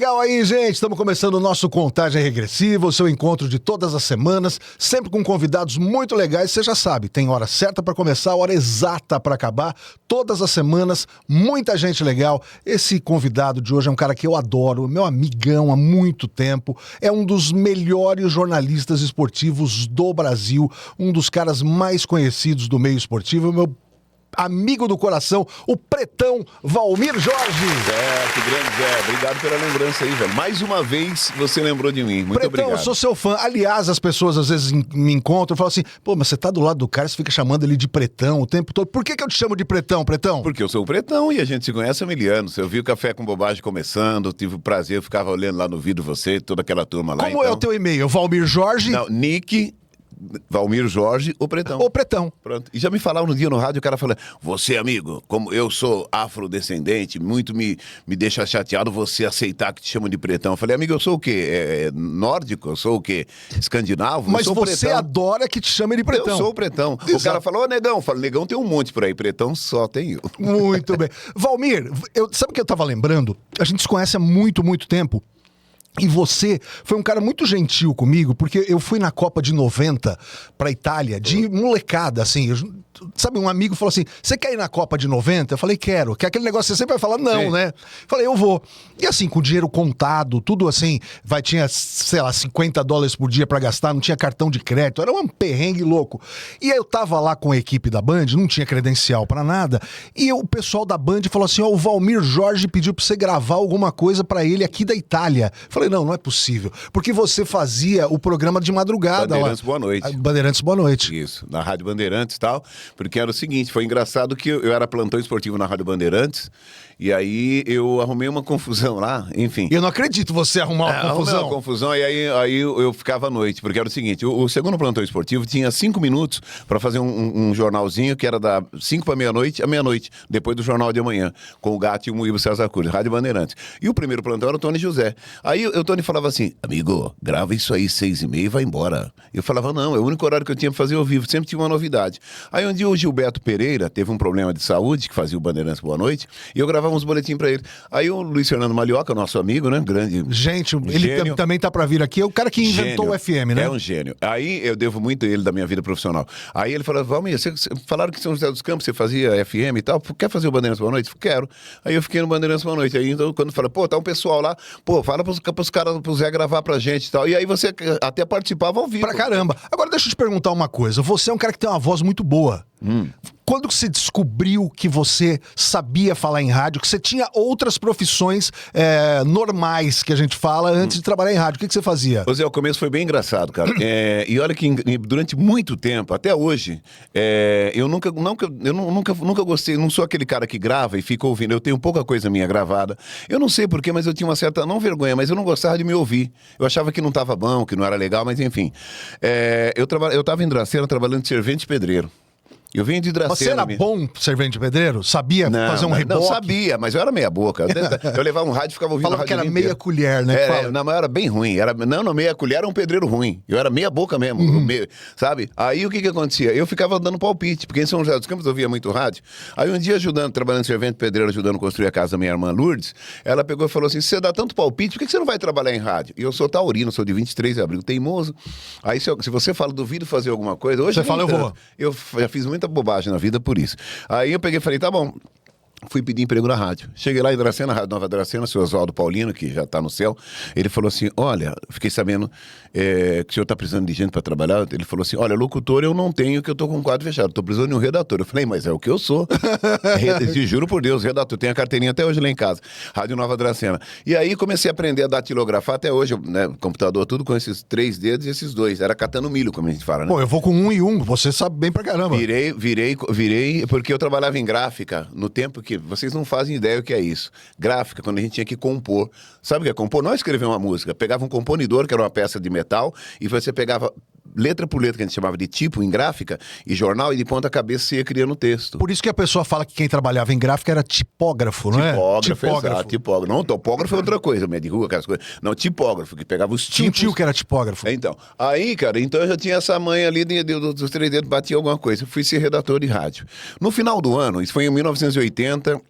legal aí, gente? Estamos começando o nosso Contagem Regressiva, o seu encontro de todas as semanas, sempre com convidados muito legais. Você já sabe, tem hora certa para começar, hora exata para acabar. Todas as semanas, muita gente legal. Esse convidado de hoje é um cara que eu adoro, meu amigão há muito tempo. É um dos melhores jornalistas esportivos do Brasil, um dos caras mais conhecidos do meio esportivo, meu amigo do coração, o Pretão Valmir Jorge. Que grande Zé. Obrigado pela lembrança aí, velho. Mais uma vez você lembrou de mim. Muito Pretão, obrigado. Eu sou seu fã. Aliás, as pessoas às vezes me encontram e falam assim, pô, mas você tá do lado do cara, você fica chamando ele de Pretão o tempo todo. Por que eu te chamo de Pretão, Pretão? Porque eu sou o Pretão e a gente se conhece há 1000 anos. Eu vi o Café com Bobagem começando, tive o prazer, eu ficava olhando lá no vídeo você, toda aquela turma lá. Como é o teu e-mail? Valmir Jorge? Não, Nick... Valmir Jorge, o Pretão. O Pretão. Pronto. E já me falaram no dia no rádio, o cara falando, você, amigo, como eu sou afrodescendente, muito me deixa chateado você aceitar que te chamam de Pretão. Eu falei, amigo, eu sou o quê? Nórdico? Eu sou o quê? Escandinavo? Mas eu sou você Pretão. Adora que te chamem de Pretão. Eu sou o Pretão. Exato. O cara falou, Negão. Eu falo, Negão tem um monte por aí, Pretão só tem eu. Muito bem. Valmir, sabe o que eu tava lembrando? A gente se conhece há muito, muito tempo. E você foi um cara muito gentil comigo, porque eu fui na Copa de 90 pra Itália, de molecada, assim. Sabe, um amigo falou assim, você quer ir na Copa de 90? Eu falei, quero. Que é aquele negócio que você sempre vai falar, não, Sim. né? Falei, eu vou. E assim, com dinheiro contado, tudo assim, tinha, sei lá, $50 por dia pra gastar, não tinha cartão de crédito, era um perrengue louco. E aí eu tava lá com a equipe da Band, não tinha credencial pra nada, e o pessoal da Band falou assim, o Valmir Jorge pediu pra você gravar alguma coisa pra ele aqui da Itália. Falei, não é possível. Porque você fazia o programa de madrugada Bandeirantes lá. Boa Noite. Bandeirantes Boa Noite. Isso, na Rádio Bandeirantes e tal. Porque era o seguinte, foi engraçado que eu era plantão esportivo na Rádio Bandeirantes, e aí eu arrumei uma confusão lá, enfim. Eu não acredito você arrumar uma confusão. Arrumei uma confusão, e aí eu ficava à noite, porque era o seguinte, o segundo plantão esportivo tinha 5 minutos para fazer um jornalzinho que era da 5 para meia-noite a meia-noite, depois do Jornal de Amanhã, com o Gato e o Moíbo César Cruz, Rádio Bandeirantes. E o primeiro plantão era o Tony José. Aí o Tony falava assim, amigo, grava isso aí 6h30 e vai embora. Eu falava, não, é o único horário que eu tinha pra fazer ao vivo, sempre tinha uma novidade. Aí um dia o Gilberto Pereira teve um problema de saúde, que fazia o Bandeirantes Boa Noite, e eu gravava uns boletins pra ele. Aí o Luiz Fernando Malioca, nosso amigo, né, grande... Gente, ele também tá pra vir aqui, é o cara que inventou o FM, né? É um gênio. Aí eu devo muito a ele da minha vida profissional. Aí ele falou, Valmir, vocês falaram que em São José dos Campos você fazia FM e tal, quer fazer o Bandeirantes Boa Noite? Quero. Aí eu fiquei no Bandeirantes Boa Noite. Aí então, quando fala, tá um pessoal lá, fala pros caras, pro Zé gravar pra gente e tal. E aí você até participava ao vivo. Pra caramba. Agora deixa eu te perguntar uma coisa. Você é um cara que tem uma voz muito boa. Quando que você descobriu que você sabia falar em rádio, que você tinha outras profissões normais que a gente fala antes de trabalhar em rádio? O que você fazia? Pois é, o começo foi bem engraçado, cara. E olha que durante muito tempo, até hoje, eu nunca gostei, não sou aquele cara que grava e fica ouvindo. Eu tenho pouca coisa minha gravada. Eu não sei porquê, mas eu tinha uma certa, não vergonha, mas eu não gostava de me ouvir. Eu achava que não estava bom, que não era legal, mas enfim. Eu estava em Dracena trabalhando de servente pedreiro. Eu vim de Dracena. Você era bom servente pedreiro? Sabia fazer um reboque? Não sabia, mas eu era meia boca. Eu levava um rádio e ficava ouvindo Falava a rádio que era inteiro. meia colher, né? Não, mas eu era bem ruim. Não, meia colher era um pedreiro ruim. Eu era meia boca mesmo, sabe? Aí o que acontecia? Eu ficava dando palpite, porque em São José dos Campos eu ouvia muito rádio. Aí um dia, trabalhando de servente pedreiro, ajudando a construir a casa da minha irmã Lourdes, ela pegou e falou assim, você dá tanto palpite, por que você não vai trabalhar em rádio? E eu sou taurino, sou de 23 de abril, teimoso. Aí se você fala, duvido fazer alguma coisa, hoje você fala, eu vou. Eu já fiz muita bobagem na vida por isso. Aí eu peguei e falei, tá bom. Fui pedir emprego na rádio. Cheguei lá em Dracena, Rádio Nova Dracena, o seu Oswaldo Paulino, que já tá no céu. Ele falou assim, olha, fiquei sabendo que o senhor tá precisando de gente para trabalhar. Ele falou assim, olha, locutor eu não tenho, que eu tô com um quadro fechado. Tô precisando de um redator. Eu falei, mas é o que eu sou. Te juro por Deus, redator. Tenho a carteirinha até hoje lá em casa. Rádio Nova Dracena. E aí comecei a aprender a datilografar até hoje, né? Computador, tudo com esses 3 dedos e esses 2. Era catando milho, como a gente fala, né? Pô, eu vou com 1 e 1. Você sabe bem pra caramba. Virei, porque eu trabalhava em gráfica no tempo que vocês não fazem ideia o que é isso. Gráfica, quando a gente tinha que compor. Sabe o que é compor? Não é escrever uma música. Pegava um componidor, que era uma peça de metal, e você pegava letra por letra, que a gente chamava de tipo em gráfica, e jornal, e de ponta cabeça você ia criando o texto. Por isso que a pessoa fala que quem trabalhava em gráfica era tipógrafo, não é? Tipógrafo. Não, topógrafo é outra coisa, meio de rua, aquelas coisas. Não, tipógrafo, que pegava os tipos. Tinha um tio que era tipógrafo. Então, cara, eu já tinha essa manha ali dos 3 dedos, batia alguma coisa. Eu fui ser redator de rádio. No final do ano, isso foi em 1980...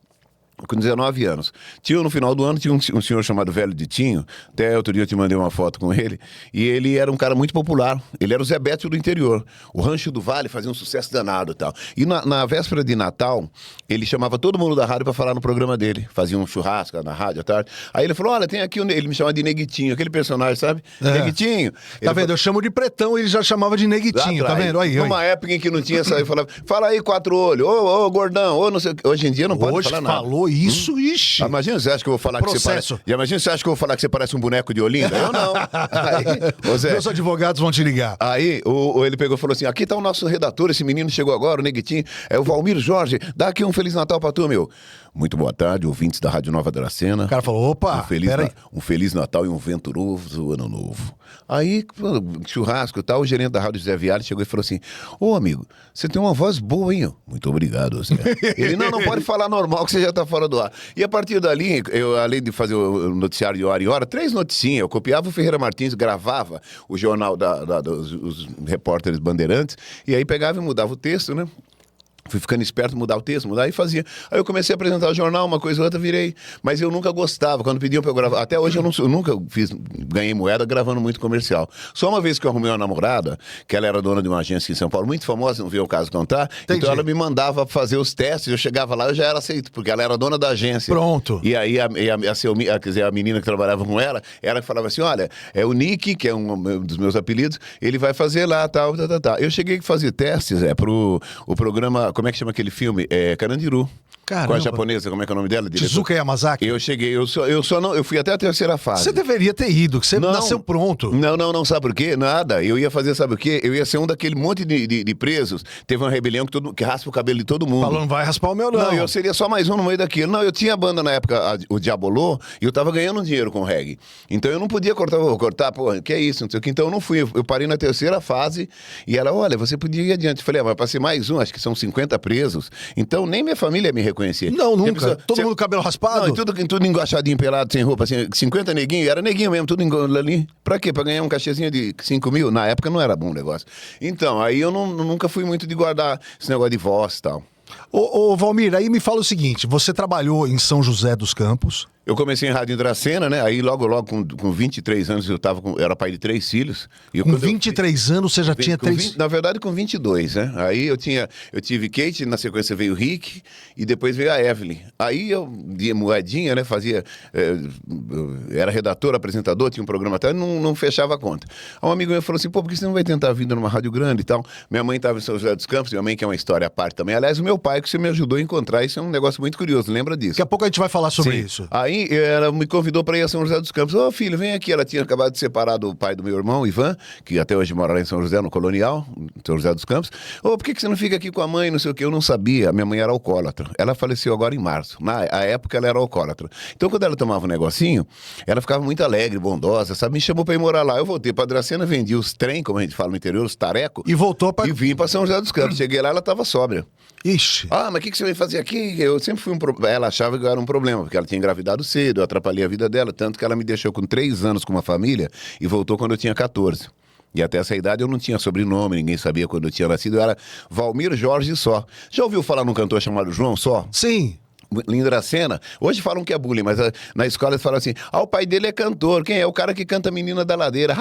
Com 19 anos. No final do ano, tinha um senhor chamado Velho de Tinho, até outro dia eu te mandei uma foto com ele, e ele era um cara muito popular. Ele era o Zé Bétio do interior. O Rancho do Vale fazia um sucesso danado e tal. E na véspera de Natal, ele chamava todo mundo da rádio para falar no programa dele. Fazia um churrasco na rádio à tarde. Aí ele falou, olha, tem aqui, ele me chamava de Neguitinho, aquele personagem, sabe? Neguitinho. Tá vendo? Eu chamo de Pretão, ele já chamava de Neguitinho, tá vendo? Aí, numa época em que não tinha essa, eu falava, fala aí, quatro olhos, ô, gordão, ô, não sei o que. Hoje em dia não pode falar nada. Falou isso, ixi. Imagina, você acha que eu vou falar que você parece... Imagina, você acha que eu vou falar que você parece um boneco de Olinda? Eu não. Aí, Zé, meus advogados vão te ligar. Aí, ele pegou e falou assim, aqui tá o nosso redator, esse menino chegou agora, o Neguitinho, é o Valmir Jorge, dá aqui um Feliz Natal pra tu, meu. Muito boa tarde, ouvintes da Rádio Nova Dracena. O cara falou, opa, um feliz Natal e um venturoso ano novo. Aí, churrasco e tal, o gerente da Rádio José Viale chegou e falou assim, ô amigo, você tem uma voz boa, hein? Muito obrigado, Zé. Ele, não pode falar normal que você já tá fora do ar. E a partir dali, eu, além de fazer o noticiário de hora em hora, 3 noticinhas, eu copiava o Ferreira Martins, gravava o jornal dos repórteres bandeirantes, e aí pegava e mudava o texto, né? Fui ficando esperto, mudar o texto, mudar e fazia. Aí eu comecei a apresentar o jornal, uma coisa ou outra, virei. Mas eu nunca gostava, quando pediam pra eu gravar. Até hoje eu nunca ganhei moeda gravando muito comercial. Só uma vez que eu arrumei uma namorada, que ela era dona de uma agência em São Paulo, muito famosa, não veio o caso contar. Entendi. Então ela me mandava fazer os testes, eu chegava lá, eu já era aceito, porque ela era dona da agência. Pronto. E aí a menina que trabalhava com ela que falava assim, olha, é o Nick, que é um dos meus apelidos, ele vai fazer lá, tal. Eu cheguei a fazer testes, pro programa... Como é que chama aquele filme? Carandiru. Caramba. Com a japonesa, como é que é o nome dela? Shizuka Yamazaki. Eu cheguei, eu fui até a terceira fase. Você deveria ter ido, que você nasceu pronto. Não, sabe por quê? Nada. Eu ia fazer, sabe o quê? Eu ia ser um daquele monte de presos. Teve uma rebelião que raspa o cabelo de todo mundo. Falou, não vai raspar o meu, não. Não, eu seria só mais um no meio daquilo. Não, eu tinha banda na época, o Diabolô, e eu tava ganhando dinheiro com o reggae. Então eu não podia cortar, pô, que é isso, não sei o que. Então eu não fui. Eu parei na terceira fase, e ela, olha, você podia ir adiante. Eu falei, mas pra ser mais um, acho que são 50 presos. Então nem minha família me reconhecia. Não, nunca. Todo mundo cabelo raspado? Não, tudo enguaxadinho, pelado, sem roupa, assim, 50 neguinhos, era neguinho mesmo, tudo ali. Pra quê? Pra ganhar um cachezinho de 5 mil? Na época não era bom o negócio. Então, aí eu nunca fui muito de guardar esse negócio de voz e tal. Ô, Valmir, aí me fala o seguinte, você trabalhou em São José dos Campos. Eu comecei em Rádio Dracena, né? Aí logo com 23 anos eu era pai de 3 filhos. E com 23 anos você já tinha 3... Na verdade com 22, né? Aí eu tive Kate, na sequência veio o Rick e depois veio a Evelyn. Aí eu de moedinha, né? Era redator, apresentador, tinha um programa até, não fechava a conta. Aí um amigo meu falou assim, pô, por que você não vai tentar a vida numa rádio grande e tal? Minha mãe estava em São José dos Campos, minha mãe que é uma história à parte também. Aliás, o meu pai que você me ajudou a encontrar, isso é um negócio muito curioso, lembra disso? Daqui a pouco a gente vai falar sobre isso. Aí ela me convidou para ir a São José dos Campos. Ô, filho, vem aqui. Ela tinha acabado de separar do pai do meu irmão, Ivan, que até hoje mora lá em São José, no Colonial, São José dos Campos. Ô, por que você não fica aqui com a mãe, não sei o quê? Eu não sabia. A minha mãe era alcoólatra. Ela faleceu agora em março. Na época, ela era alcoólatra. Então, quando ela tomava um negocinho, ela ficava muito alegre, bondosa, sabe? Me chamou para ir morar lá. Eu voltei para Dracena, vendi os trem, como a gente fala no interior, os tareco. E voltou para... E vim para São José dos Campos. Cheguei lá, ela estava sóbria. Ixi. Ah, mas o que você vai fazer aqui? Eu sempre fui Ela achava que eu era um problema, porque ela tinha engravidado cedo, eu atrapalhei a vida dela, tanto que ela me deixou com 3 anos com uma família e voltou quando eu tinha 14. E até essa idade eu não tinha sobrenome, ninguém sabia quando eu tinha nascido, eu era Valmir Jorge Só. Já ouviu falar num cantor chamado João Só? Sim. Em Dracena, hoje falam que é bullying, mas na escola eles falam assim, o pai dele é cantor, quem é? O cara que canta Menina da Ladeira.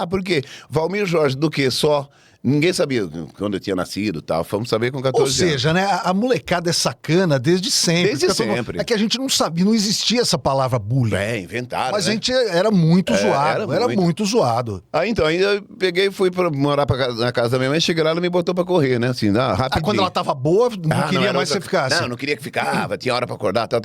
Por quê? Valmir Jorge do quê? Só. Ninguém sabia quando eu tinha nascido e tal. Fomos saber com 14 anos. Ou seja, né? A molecada é sacana desde sempre. Desde sempre. É que a gente não sabia, não existia essa palavra bullying. Inventaram, mas né? a gente era muito zoado. Era muito zoado. Aí então, aí eu peguei e fui morar na casa da minha mãe. Cheguei lá, ela me botou pra correr, né? Assim, rapidinho. Quando ela tava boa, não queria mais que você ficasse. Não queria que ficava. Tinha hora pra acordar, tal.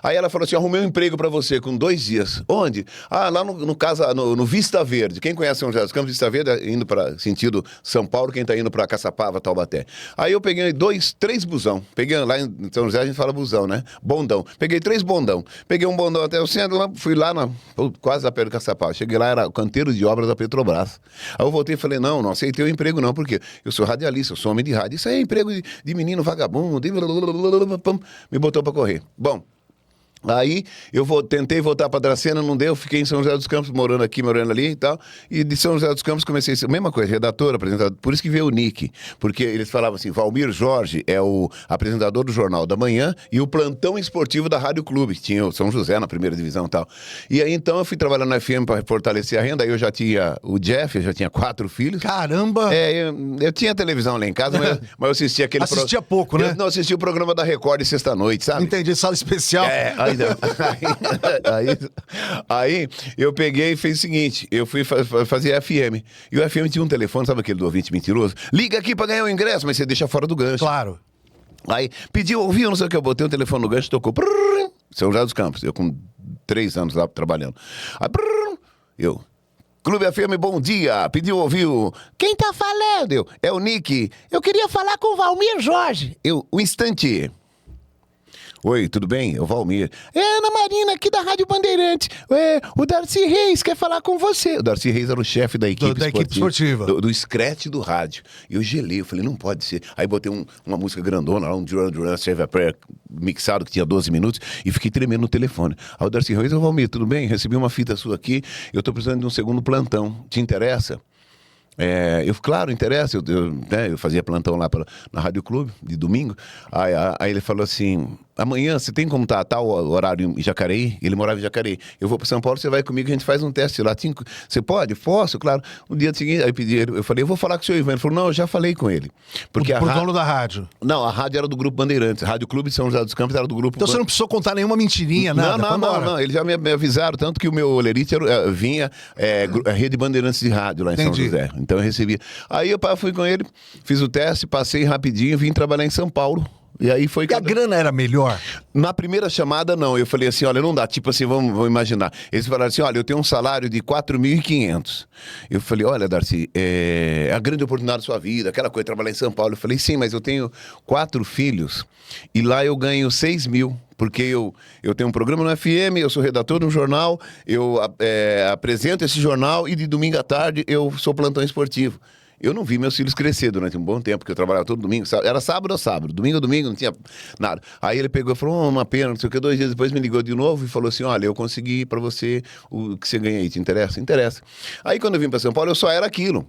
Aí ela falou assim, arrumei um emprego pra você com 2 dias. Onde? Lá no Vista Verde. Quem conhece São José dos Campos, Vista Verde, indo pra sentido São Paulo, quem tá indo pra Caçapava, Taubaté. Aí eu peguei 3 busão. Peguei lá em São José, a gente fala busão, né? Bondão. Peguei 3 bondão. Peguei um bondão até o centro, fui lá quase lá perto do Caçapava. Cheguei lá, era o canteiro de obras da Petrobras. Aí eu voltei e falei, não aceitei o emprego não, porque eu sou radialista, eu sou homem de rádio. Isso aí é emprego de menino vagabundo. Me botou pra correr. Bom, Aí eu tentei voltar para Dracena, não deu, fiquei em São José dos Campos, morando aqui, morando ali e tal. E de São José dos Campos comecei a mesma coisa, redator, apresentador. Por isso que veio o Nick, porque eles falavam assim, Valmir Jorge é o apresentador do Jornal da Manhã e o plantão esportivo da Rádio Clube, que tinha o São José na primeira divisão e tal. E aí então eu fui trabalhar na FM para fortalecer a renda, aí eu já tinha o Jeff, eu já tinha 4 filhos. Caramba! Eu tinha televisão lá em casa, mas eu assistia aquele... Assistia pouco, né? Eu não assistia o programa da Record de sexta-noite, sabe? Entendi, sala especial. Aí eu peguei e fiz o seguinte, eu fui fazer FM. E o FM tinha um telefone, sabe aquele do ouvinte mentiroso? Liga aqui pra ganhar o ingresso, mas você deixa fora do gancho. Claro. Aí pediu, ouviu, não sei o que, eu botei o telefone no gancho, tocou. Prrr, São José dos Campos, eu com 3 anos lá trabalhando. Aí eu... Clube FM, bom dia. Pediu, ouviu. Quem tá falando? É o Nick. Eu queria falar com o Valmir Jorge. Um instante. Oi, tudo bem? É o Valmir. É a Ana Marina aqui da Rádio Bandeirantes. O Darcy Reis quer falar com você. O Darcy Reis era o chefe da equipe esportiva. Do scratch do rádio. E eu gelei, eu falei, não pode ser. Aí botei uma música grandona lá, um Duran Duran Save a Prayer mixado, que tinha 12 minutos, e fiquei tremendo no telefone. Aí o Darcy Reis, ô Valmir, tudo bem? Recebi uma fita sua aqui, eu tô precisando de um segundo plantão. Te interessa? Claro, interessa. Eu fazia plantão lá na Rádio Clube, de domingo. Aí ele falou assim, amanhã você tem como estar tal horário em Jacareí? Ele morava em Jacareí. Eu vou para São Paulo, você vai comigo, a gente faz um teste lá. Você pode? Posso, claro. No dia seguinte, aí eu falei, eu vou falar com o senhor Ivan. Ele falou, não, eu já falei com ele. Porque Por dono da rádio? Não, a rádio era do Grupo Bandeirantes. A Rádio Clube de São José dos Campos era do Grupo... Então você não precisou contar nenhuma mentirinha, nada? Não. Eles já me avisaram, tanto que o meu olerite vinha a Rede Bandeirantes de Rádio lá em São José. Então eu recebia. Aí eu fui com ele, fiz o teste, passei rapidinho, vim trabalhar em São Paulo. E aí foi... E a grana era melhor? Na primeira chamada, não. Eu falei assim, olha, não dá. Tipo assim, vamos imaginar. Eles falaram assim, olha, eu tenho um salário de 4.500. Eu falei, olha, Darcy, é a grande oportunidade da sua vida, aquela coisa, trabalhar em São Paulo. Eu falei, sim, mas eu tenho 4 filhos e lá eu ganho 6.000. Porque eu tenho um programa no FM, eu sou redator de um jornal, eu apresento esse jornal e de domingo à tarde eu sou plantão esportivo. Eu não vi meus filhos crescer durante um bom tempo, porque eu trabalhava todo domingo, era sábado a sábado, domingo a domingo, não tinha nada. Aí ele pegou e falou, uma pena, não sei o que, 2 dias depois me ligou de novo e falou assim, olha, eu consegui pra você o que você ganha aí, te interessa? Interessa. Aí quando eu vim pra São Paulo, eu só era aquilo.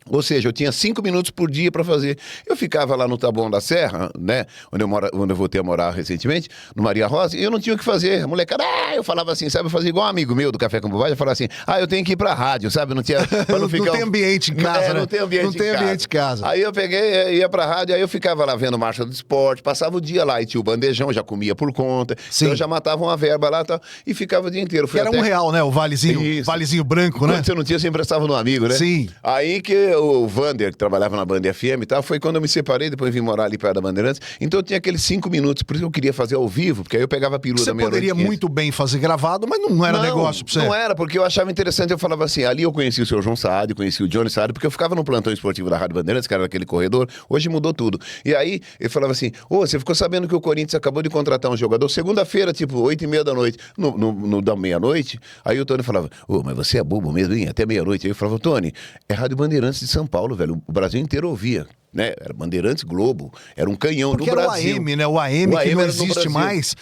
Ou seja, eu tinha 5 minutos por dia para fazer. Eu ficava lá no Taboão da Serra, né? Onde eu voltei a morar recentemente, no Maria Rosa, e eu não tinha o que fazer. A molecada, eu falava assim, sabe? Eu fazia igual um amigo meu do Café com Bobagem, eu falava assim, eu tenho que ir pra rádio, sabe? Não tinha... não tem ambiente em casa, né? Não tem ambiente em casa. Aí eu peguei, ia pra rádio, aí eu ficava lá vendo Marcha do Esporte, passava o dia lá, e tinha o bandejão, já comia por conta. Sim. Então eu já matava uma verba lá e tal, e ficava o dia inteiro. Era R$1, né? O valezinho branco, né? Quando você não tinha, você emprestava no amigo, né? Sim. Aí que o Vander, que trabalhava na Band FM e tal, foi quando eu me separei, depois vim morar ali perto da Bandeirantes. Então eu tinha aqueles 5 minutos, por isso que eu queria fazer ao vivo, porque aí eu pegava a perua da meia-noite. Você poderia muito bem fazer gravado, mas não era negócio pra você. Não era, porque eu achava interessante, eu falava assim, ali eu conheci o seu João Saad, conheci o Johnny Saad, porque eu ficava no plantão esportivo da Rádio Bandeirantes, que era naquele corredor, hoje mudou tudo. E aí, ele falava assim, você ficou sabendo que o Corinthians acabou de contratar um jogador, segunda-feira, tipo, 8h30 da noite, no da meia-noite, aí o Tony falava, mas você é bobo mesmo, hein? Até meia-noite. Aí eu falava, Tony, é Rádio Bandeirantes de São Paulo, velho, o Brasil inteiro ouvia. Né? Era Bandeirantes Globo, era um canhão porque no Brasil. Porque era o AM, né? O AM que não existe mais,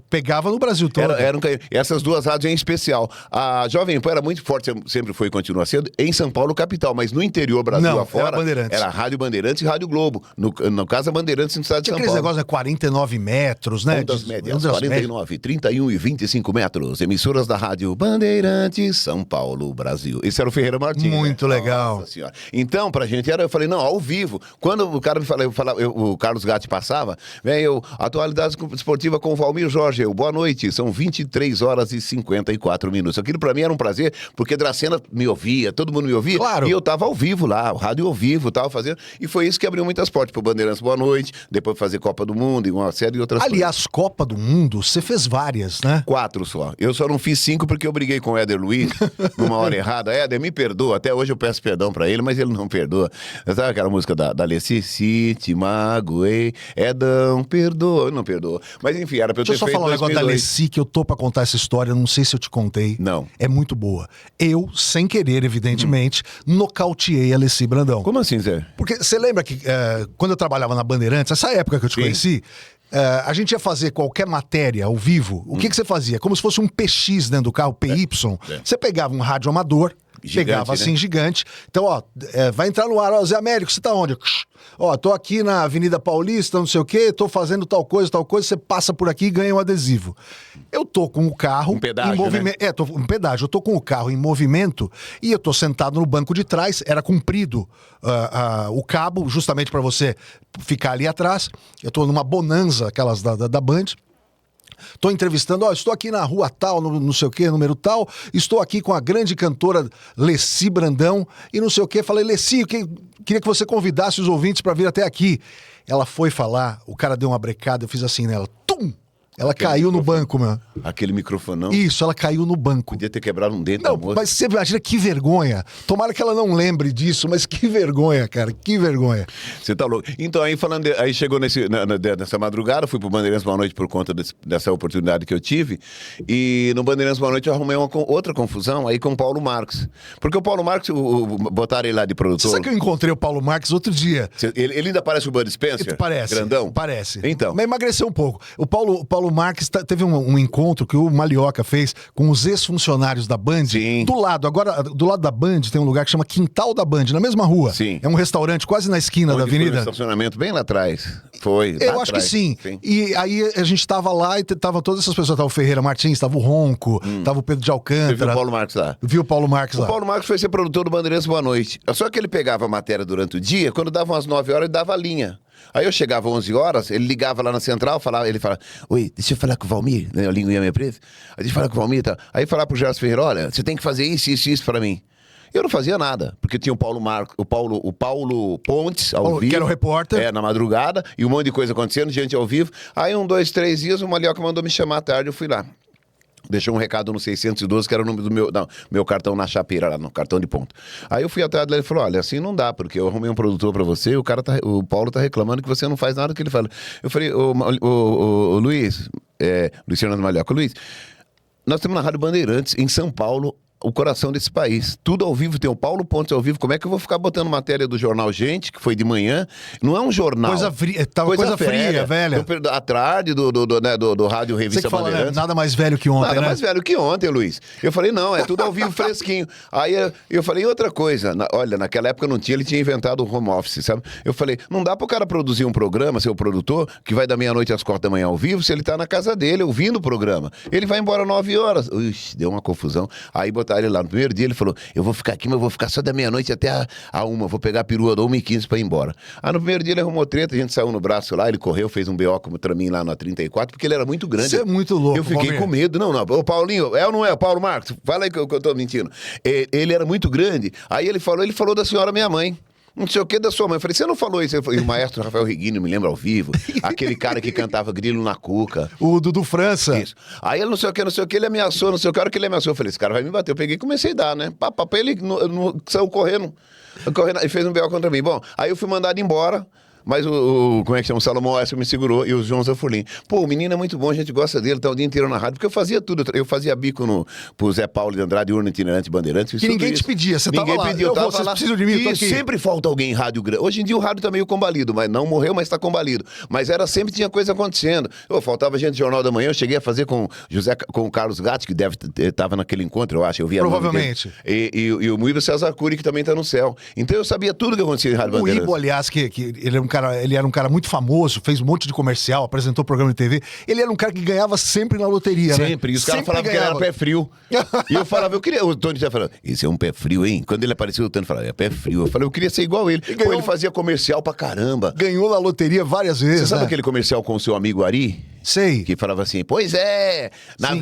pegava no Brasil todo. Era um canhão. Essas duas rádios em especial. A Jovem Pan era muito forte, sempre foi e continua sendo, em São Paulo, capital, mas no interior, Brasil afora, era Rádio Bandeirantes e Rádio Globo. No caso, a Bandeirantes no estado de São Paulo. Aqueles negócios, 49 metros, né? Ondas médias, 49, 31 e 25 metros. Emissoras da Rádio Bandeirantes, São Paulo, Brasil. Esse era o Ferreira Martins. Muito legal. Nossa Senhora. Então, pra gente eu falei, não, ao vivo. Quando o cara me falava, o Carlos Gatti passava, atualidade esportiva com o Valmir Jorge, boa noite, são 23 horas e 54 minutos. Aquilo pra mim era um prazer, porque Dracena me ouvia, todo mundo me ouvia, claro. E eu tava ao vivo lá, o rádio ao vivo, tava fazendo, e foi isso que abriu muitas portas pro Bandeirantes Boa Noite, depois fazer Copa do Mundo e uma série de outras coisas. Aliás, Copa do Mundo, você fez várias, né? 4 só. Eu só não fiz 5 porque eu briguei com o Éder Luiz numa hora errada. Éder, me perdoa, até hoje eu peço perdão pra ele, mas ele não perdoa. Sabe aquela música da Alessi? Se te magoei, Edão, perdoa. Não perdoa. Mas enfim, era pra eu ter feito. Deixa eu só falar um negócio da Alessi, que eu tô pra contar essa história, não sei se eu te contei. Não. É muito boa. Eu, sem querer, evidentemente, nocauteei a Alessi Brandão. Como assim, Zé? Porque você lembra que quando eu trabalhava na Bandeirantes, essa época que eu te conheci, a gente ia fazer qualquer matéria ao vivo, o que você fazia? Como se fosse um PX dentro do carro, PY. Você pegava um rádio amador, Gigante, pegava assim, né? gigante. Então, ó, vai entrar no ar, ó, Zé Américo, você tá onde? Ó, tô aqui na Avenida Paulista, não sei o quê, tô fazendo tal coisa, você passa por aqui e ganha um adesivo. Eu tô com o carro Um pedágio, em movimento. né? Um pedágio. Eu tô com o carro em movimento e eu tô sentado no banco de trás, era comprido o cabo, justamente para você ficar ali atrás. Eu tô numa bonanza, aquelas da Band. Tô entrevistando, estou aqui na rua tal, não sei o que, número tal, estou aqui com a grande cantora Leci Brandão e não sei o que. Falei, Leci, queria que você convidasse os ouvintes para vir até aqui. Ela foi falar, o cara deu uma brecada, eu fiz assim nela, tum! Ela caiu no banco, meu. Aquele microfonão. Isso, ela caiu no banco. Podia ter quebrado um dente da Não, moça. mas você imagina que vergonha. Tomara que ela não lembre disso, mas que vergonha, cara, que vergonha. Você tá louco. Então, aí falando, aí chegou nessa madrugada, fui pro Bandeirantes Boa Noite por conta dessa oportunidade que eu tive. E no Bandeirantes Boa Noite eu arrumei outra confusão aí com o Paulo Marques. Porque o Paulo Marques, botaram ele lá de produtor. Você sabe que eu encontrei o Paulo Marques outro dia? Ele ainda parece o Bud Spencer? Parece. Grandão? Parece. Então. Mas emagreceu um pouco. O Paulo Marques teve um encontro que o Malioca fez com os ex-funcionários da Band. Sim. Do lado da Band tem um lugar que chama Quintal da Band, na mesma rua. Sim. É um restaurante quase na esquina da Onde foi avenida. o estacionamento bem lá atrás. Foi. Eu lá acho atrás. que sim. E aí a gente tava lá e tava todas essas pessoas. Tava o Ferreira Martins, tava o Ronco, tava o Pedro de Você viu Alcântara. o Paulo Marques lá? Viu o Paulo Marques lá. O Paulo Marques foi ser produtor do Bandeirantes Boa Noite. Só que ele pegava a matéria durante o dia, quando dava umas 9 horas, ele dava a linha. Aí eu chegava às 11 horas, ele ligava lá na central, ele falava, oi, deixa eu falar com o Valmir, né, eu ligo em minha empresa, deixa eu falar com o Valmir, tá? Aí falava pro Gerson Ferreira, olha, você tem que fazer isso pra mim. Eu não fazia nada, porque tinha o Paulo Pontes ao vivo. Que era o repórter. Na madrugada, e um monte de coisa acontecendo, gente ao vivo. Aí 1, 2, 3 dias, o Malioca mandou me chamar à tarde, eu fui lá. Deixou um recado no 612, que era o número do meu cartão na chapeira, lá no cartão de ponto. Aí eu fui atrás dele e falou, olha, assim não dá, porque eu arrumei um produtor pra você, o Paulo tá reclamando que você não faz nada que ele fala. Eu falei, ô Luiz, Luiz Fernando Malioca, Luiz, nós temos na Rádio Bandeirantes, em São Paulo, o coração desse país. Tudo ao vivo, tem o Paulo Pontes ao vivo. Como é que eu vou ficar botando matéria do jornal Gente, que foi de manhã? Não é um jornal. Coisa fria, velha. À tarde do Rádio Você Revista que fala, né? Bandeirantes. Nada mais velho que ontem, Nada né? mais velho que ontem, Luiz. Eu falei, não, é tudo ao vivo fresquinho. Aí eu falei, outra coisa, olha, naquela época não tinha, ele tinha inventado o home office, sabe? Eu falei, não dá pro cara produzir um programa, seu produtor, que vai da meia-noite às 4 da manhã ao vivo, se ele tá na casa dele, ouvindo o programa. Ele vai embora 9 horas. Ixi, deu uma confusão. Aí botaram ele lá no primeiro dia, ele falou, eu vou ficar aqui, mas eu vou ficar só da meia-noite até a 1, vou pegar a perua da 1h15 pra ir embora. Aí no primeiro dia ele arrumou treta, a gente saiu no braço lá, ele correu, fez um BO como pra mim lá na 34, porque ele era muito grande. Você é muito louco, Eu fiquei Valmir. com medo. Não, ô Paulinho, é ou não é? Paulo Marcos, fala aí que eu tô mentindo. Ele era muito grande. Aí ele falou da senhora minha mãe. Não sei o que da sua mãe. Eu falei, você não falou isso? E o maestro Rafael Reguino me lembra ao vivo. Aquele cara que cantava Grilo na Cuca. O Dudu França. Isso. Aí ele não sei o que, ele ameaçou, não sei o que, a hora que ele ameaçou, eu falei, esse cara vai me bater. Eu peguei e comecei a dar, né? Papai, ele saiu correndo e fez um B.O. contra mim. Bom, aí eu fui mandado embora. Mas como é que chama? O Salomão Oeste me segurou e o João Zafurlim. Pô, o menino é muito bom, a gente gosta dele, tá o dia inteiro na rádio, porque eu fazia tudo. Eu fazia bico pro Zé Paulo de Andrade, urna itinerante Bandeirantes. Que ninguém te pedia, você tava lá. Ninguém pediu, Vocês precisam de mim, eu tô E aqui. sempre falta alguém em rádio grande. Hoje em dia o rádio tá meio combalido, mas não morreu, mas tá combalido. Mas sempre tinha coisa acontecendo. Faltava gente do Jornal da Manhã, eu cheguei a fazer com o Carlos Gatti, que tava naquele encontro, eu acho, eu via. Provavelmente. E o Muíba César Cury, que também tá no céu. Então eu sabia tudo que acontecia em Rádio O Bandeirantes. Ibo, aliás, que ele era um cara muito famoso, fez um monte de comercial, apresentou programa de TV. Ele era um cara que ganhava sempre na loteria, né? Sempre. E os caras falavam que ele era pé frio. E eu falava, o Tony já falava, esse é um pé frio, hein? Quando ele apareceu, o Tony falava, é pé frio. Eu falei, eu queria ser igual ele. Pô, ele fazia comercial pra caramba. Ganhou na loteria várias vezes. Você sabe né? aquele comercial com o seu amigo Ari? Sei. Que falava assim, pois é,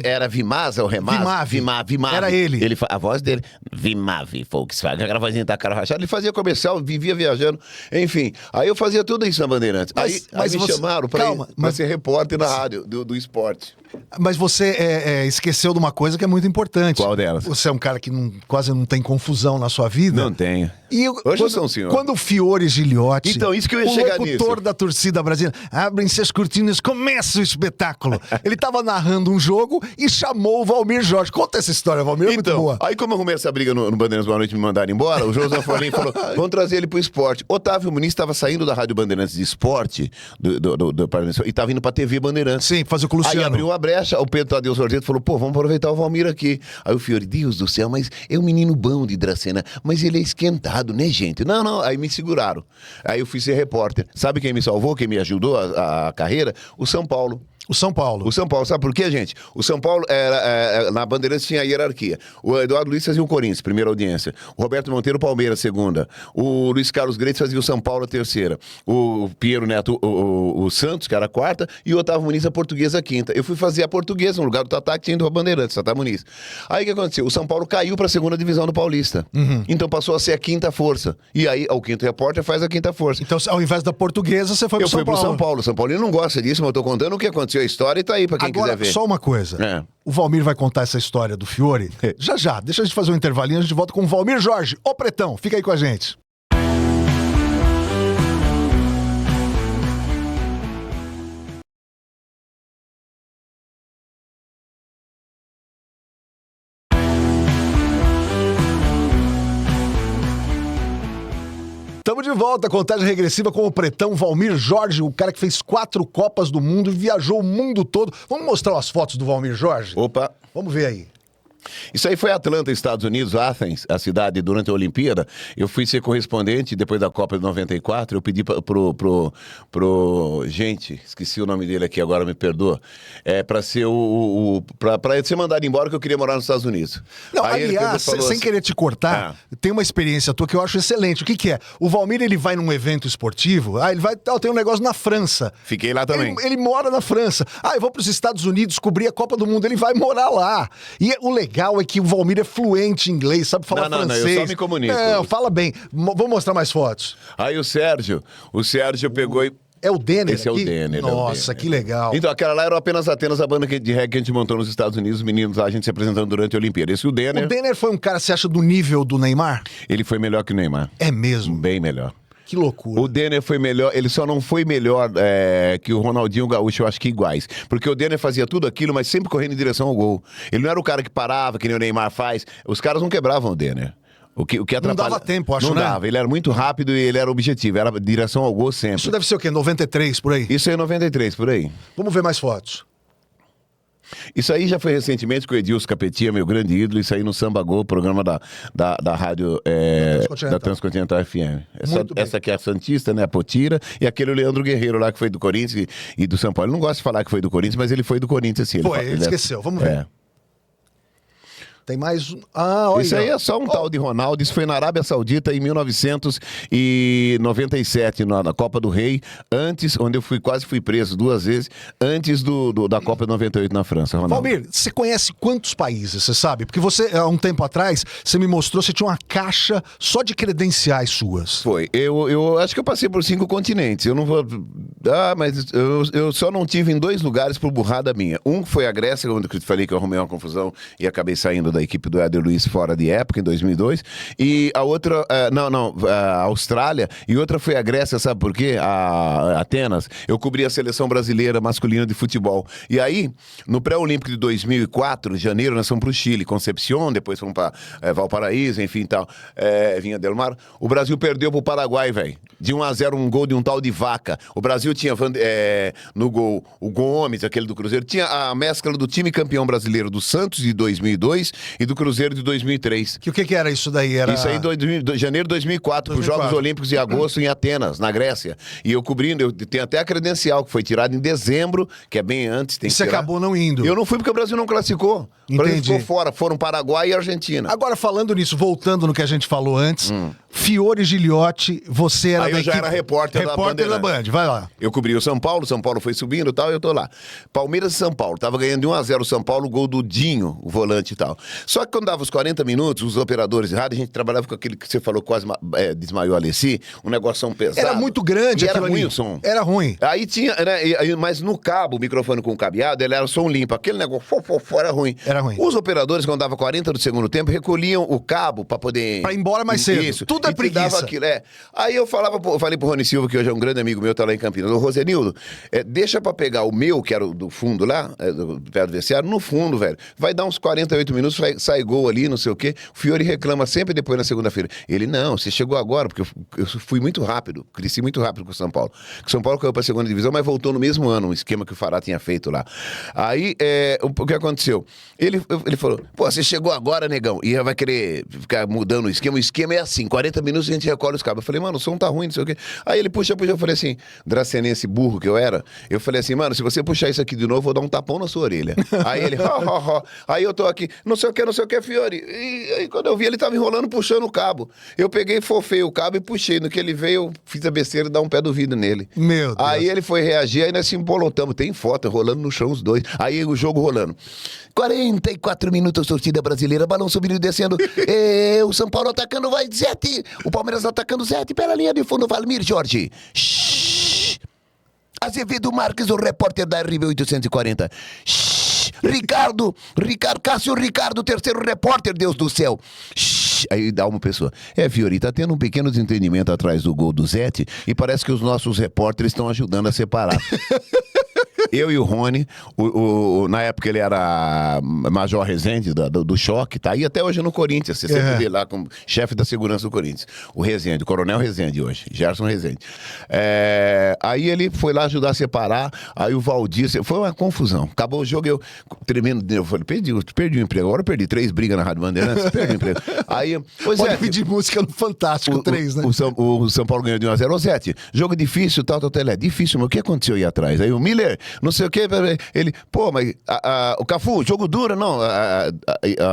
era Vimasa ou Remasa? Vimave. Vimave. Era ele. A voz dele, Vimave, Volkswagen, aquela vozinha da cara rachada, ele fazia comercial, vivia viajando, enfim. Aí eu fazia tudo isso na Bandeirantes. Aí me chamaram pra ser repórter na rádio, do esporte. Mas você esqueceu de uma coisa que é muito importante. Qual delas? Você é um cara que quase não tem confusão na sua vida. Não tenho. E Hoje eu sou um senhor. Quando o Fiore Gigliotti, Então, isso que eu ia chegar o locutor da torcida brasileira, abrem-se as cortinas, começa o espetáculo. Ele estava narrando um jogo e chamou o Valmir Jorge. Conta essa história, Valmir, é muito boa. Aí como eu arrumei essa briga no Bandeirantes Boa Noite e me mandaram embora, o José Forlim falou, vamos trazer ele pro esporte. Otávio Muniz estava saindo da Rádio Bandeirantes de Esporte, do Parlamento, e estava indo pra TV Bandeirantes. Sim, fazer com o Luciano. Aí abriu a brecha, o Pedro Tadeu Sorgeto falou, pô, vamos aproveitar o Valmir aqui. Aí o Fiore, Deus do céu, mas é um menino bom de Dracena, mas ele é esquentado, né, gente? Não, aí me seguraram. Aí eu fui ser repórter. Sabe quem me salvou, quem me ajudou a carreira? O São Paulo. O São Paulo. O São Paulo, sabe por quê, gente? O São Paulo, na Bandeirantes tinha a hierarquia. O Eduardo Luiz fazia o Corinthians, primeira audiência. O Roberto Monteiro, Palmeiras, segunda. O Luiz Carlos Greitz fazia o São Paulo, a terceira. O Piero Neto, o Santos, que era a quarta. E o Otávio Muniz, a Portuguesa, a quinta. Eu fui fazer a Portuguesa, no lugar do Tatá, que tinha ido a Bandeirantes, Tatá Muniz. Aí o que aconteceu? O São Paulo caiu pra segunda divisão do Paulista. Então passou a ser a quinta força. E aí, o quinto repórter faz a quinta força. Então, ao invés da Portuguesa, você foi pro São Paulo. Eu fui pro São Paulo. O São Paulo não gosta disso, mas eu tô contando o que aconteceu. A história e tá aí pra quem Agora, quiser ver. só uma coisa. O Valmir vai contar essa história do Fiore. Já. Deixa a gente fazer um intervalinho, a gente volta com o Valmir Jorge, o Pretão. Fica aí com a gente. Estamos de volta, contagem regressiva com o Pretão Valmir Jorge, o cara que fez 4 Copas do Mundo e viajou o mundo todo. Vamos mostrar as fotos do Valmir Jorge? Opa! Vamos ver aí. Isso aí foi Atlanta, Estados Unidos, Athens, a cidade, durante a Olimpíada. Eu fui ser correspondente, depois da Copa de 94, eu pedi gente, esqueci o nome dele aqui agora, me perdoa, pra ser pra ser mandado embora, que eu queria morar nos Estados Unidos. Não, aí aliás, sem querer te cortar, tem uma experiência tua que eu acho excelente. O que é? O Valmir, ele vai num evento esportivo, ele vai, tem um negócio na França. Fiquei lá também. Ele mora na França. Eu vou pros Estados Unidos cobrir a Copa do Mundo, ele vai morar lá. E o legal é que o Valmir é fluente em inglês, sabe falar francês. Não, eu só me comunico. Fala bem. Vou mostrar mais fotos. Aí o Sérgio pegou e... É o Denner. Esse aqui? É o Denner. Nossa, que legal. Então, aquela lá era apenas Atenas, a banda de reggae que a gente montou nos Estados Unidos, os meninos lá, a gente se apresentando durante a Olimpíada. Esse é o Denner. O Denner foi um cara, você acha, do nível do Neymar? Ele foi melhor que o Neymar. É mesmo? Bem melhor. Que loucura. O Denner foi melhor, ele só não foi melhor que o Ronaldinho Gaúcho, eu acho que iguais. Porque o Denner fazia tudo aquilo, mas sempre correndo em direção ao gol. Ele não era o cara que parava, que nem o Neymar faz. Os caras não quebravam o Denner. O que atrapalha... Não dava tempo, acho, não né? Não dava, ele era muito rápido e ele era objetivo, era direção ao gol sempre. Isso deve ser o quê? 93, por aí? Isso é 93, por aí. Vamos ver mais fotos. Isso aí já foi recentemente com o Edilson Capetinha, meu grande ídolo, isso aí no Samba Gol, programa da rádio da Transcontinental FM. Essa aqui é a Santista, né, a Potira, e aquele é o Leandro Guerreiro lá, que foi do Corinthians e do São Paulo. Ele não gosta de falar que foi do Corinthians, mas ele foi do Corinthians, sim. Ele esqueceu, vamos ver. Tem mais um... olha. Isso aí é só um tal de Ronaldo. Isso foi na Arábia Saudita em 1997, na Copa do Rei, antes, onde eu quase fui preso 2 vezes, antes da Copa de 98 na França, Ronaldo. Valmir, você conhece quantos países, você sabe? Porque você, há um tempo atrás, você me mostrou, você tinha uma caixa só de credenciais suas. Foi. Eu acho que eu passei por 5 continentes. Eu não vou... mas eu só não tive em 2 lugares por burrada minha. Um foi a Grécia, onde eu falei que eu arrumei uma confusão e acabei saindo da equipe do Éder Luiz fora de época, em 2002. E a outra, a Austrália, e outra foi a Grécia, sabe por quê? A Atenas. Eu cobri a seleção brasileira masculina de futebol. E aí, no pré-olímpico de 2004, janeiro, nós fomos pro Chile, Concepción, depois fomos pra Valparaíso, enfim, tal, Vinha del Mar. O Brasil perdeu pro Paraguai, velho. De 1-0, um gol de um tal de Vaca. O Brasil tinha no gol o Gomes, aquele do Cruzeiro. Tinha a mescla do time campeão brasileiro do Santos de 2002 e do Cruzeiro de 2003. O que era isso daí? Isso aí, janeiro de 2004, os Jogos Olímpicos de agosto em Atenas, na Grécia. E eu cobrindo, eu tenho até a credencial, que foi tirada em dezembro, que é bem antes. Tem e você acabou não indo? Eu não fui porque o Brasil não classificou. Entendi. O Brasil ficou fora, foram Paraguai e Argentina. Agora, falando nisso, voltando no que a gente falou antes, Fiore Giliotti, você era Aí da eu já equipe... era repórter da Band, vai lá. Eu cobri o São Paulo foi subindo e tal, e eu tô lá. Palmeiras e São Paulo, tava ganhando de 1-0 o São Paulo, gol do Dinho, o volante e tal. Só que quando dava os 40 minutos, os operadores de rádio, a gente trabalhava com aquele que você falou, quase desmaiou a Alessi, um negócio pesado. Era muito grande e aquilo era ruim ali. o som. Era ruim. Aí tinha, né, mas no cabo, o microfone com o cabeado, ele era som limpo. Aquele negócio era ruim. Era ruim. Os operadores, quando dava 40 do segundo tempo, recolhiam o cabo pra poder... Pra ir embora mais cedo. Isso. Tudo é E te dava preguiça. aquilo, Aí eu falei pro Rony Silva, que hoje é um grande amigo meu, tá lá em Campinas. Ô, Rosenildo, deixa pra pegar o meu, que era o do fundo lá, do pé do vestiário, no fundo, velho. Vai dar uns 48 minutos, sai gol ali, não sei o quê. O Fiore reclama sempre depois na segunda-feira. Ele, não, você chegou agora, porque eu fui muito rápido, cresci muito rápido com o São Paulo. O São Paulo caiu pra segunda divisão, mas voltou no mesmo ano, um esquema que o Fará tinha feito lá. Aí, o que aconteceu? Ele falou, pô, você chegou agora, negão, e vai querer ficar mudando o esquema. O esquema é assim, 40 minutos a gente recolhe os cabos. Eu falei, mano, o som tá ruim, não sei o quê. Aí ele puxa, eu falei assim, dracenense burro que eu era, eu falei assim, mano, se você puxar isso aqui de novo, eu vou dar um tapão na sua orelha. Aí ele, Aí eu tô aqui, não sei o que, Fiore. E aí quando eu vi, ele tava enrolando, puxando o cabo. Eu peguei, fofei o cabo e puxei. No que ele veio, eu fiz a besteira de dar um pé do vidro nele. Meu Deus. Aí ele foi reagir, aí nós se embolotamos. Tem foto, rolando no chão os dois. Aí o jogo rolando. 44 minutos, torcida brasileira, balão subindo e descendo. O São Paulo atacando, vai 7. O Palmeiras atacando 7 pela linha de fundo. Valmir Jorge. Shhh. Azevedo Marques, o repórter da RB 840. Shhh. Ricardo Cássio Ricardo, terceiro repórter, Deus do céu. Shhh. Aí dá uma pessoa. Fiori, tá tendo um pequeno desentendimento atrás do gol do Zete e parece que os nossos repórteres estão ajudando a separar. Eu e o Rony, na época ele era Major Rezende do Choque, tá aí até hoje no Corinthians, você sempre vê lá como chefe da segurança do Corinthians. O Rezende, o Coronel Rezende hoje, Gerson Rezende. Aí ele foi lá ajudar a separar, aí o Valdir, foi uma confusão. Acabou o jogo, eu tremendo, eu falei, perdi o emprego, agora eu perdi 3 brigas na Rádio Bandeirantes, perdi o emprego. Aí, pode pedir música no Fantástico, 3, né? O São Paulo ganhou de 1-0, ô Zete, jogo difícil, tal, difícil, mas o que aconteceu aí atrás? Aí o Miller, não sei o que, ele, pô, mas o Cafu, jogo duro, não,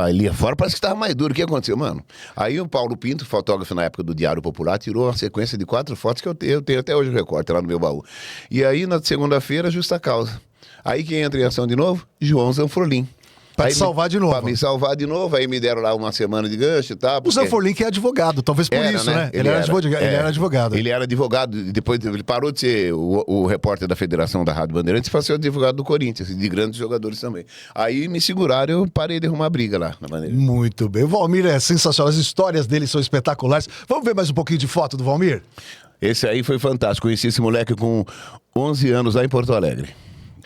ali fora parece que tava mais duro, o que aconteceu, mano? Aí o Paulo Pinto, fotógrafo na época do Diário Popular, tirou uma sequência de 4 fotos que eu tenho até hoje o recorte lá no meu baú. E aí, na segunda-feira, justa causa. Aí quem entra em ação de novo? João Zanfrolim. Pra te salvar de novo. Pra me salvar de novo, aí me deram lá uma semana de gancho e tal. O Zanfrolim que é advogado, talvez por isso, né? Ele era advogado. Ele era advogado, depois ele parou de ser o repórter da Federação da Rádio Bandeirantes e passou a ser advogado do Corinthians, de grandes jogadores também. Aí me seguraram, eu parei de arrumar briga lá na Bandeirantes. Muito bem. O Valmir é sensacional, as histórias dele são espetaculares. Vamos ver mais um pouquinho de foto do Valmir? Esse aí foi fantástico, conheci esse moleque com 11 anos lá em Porto Alegre.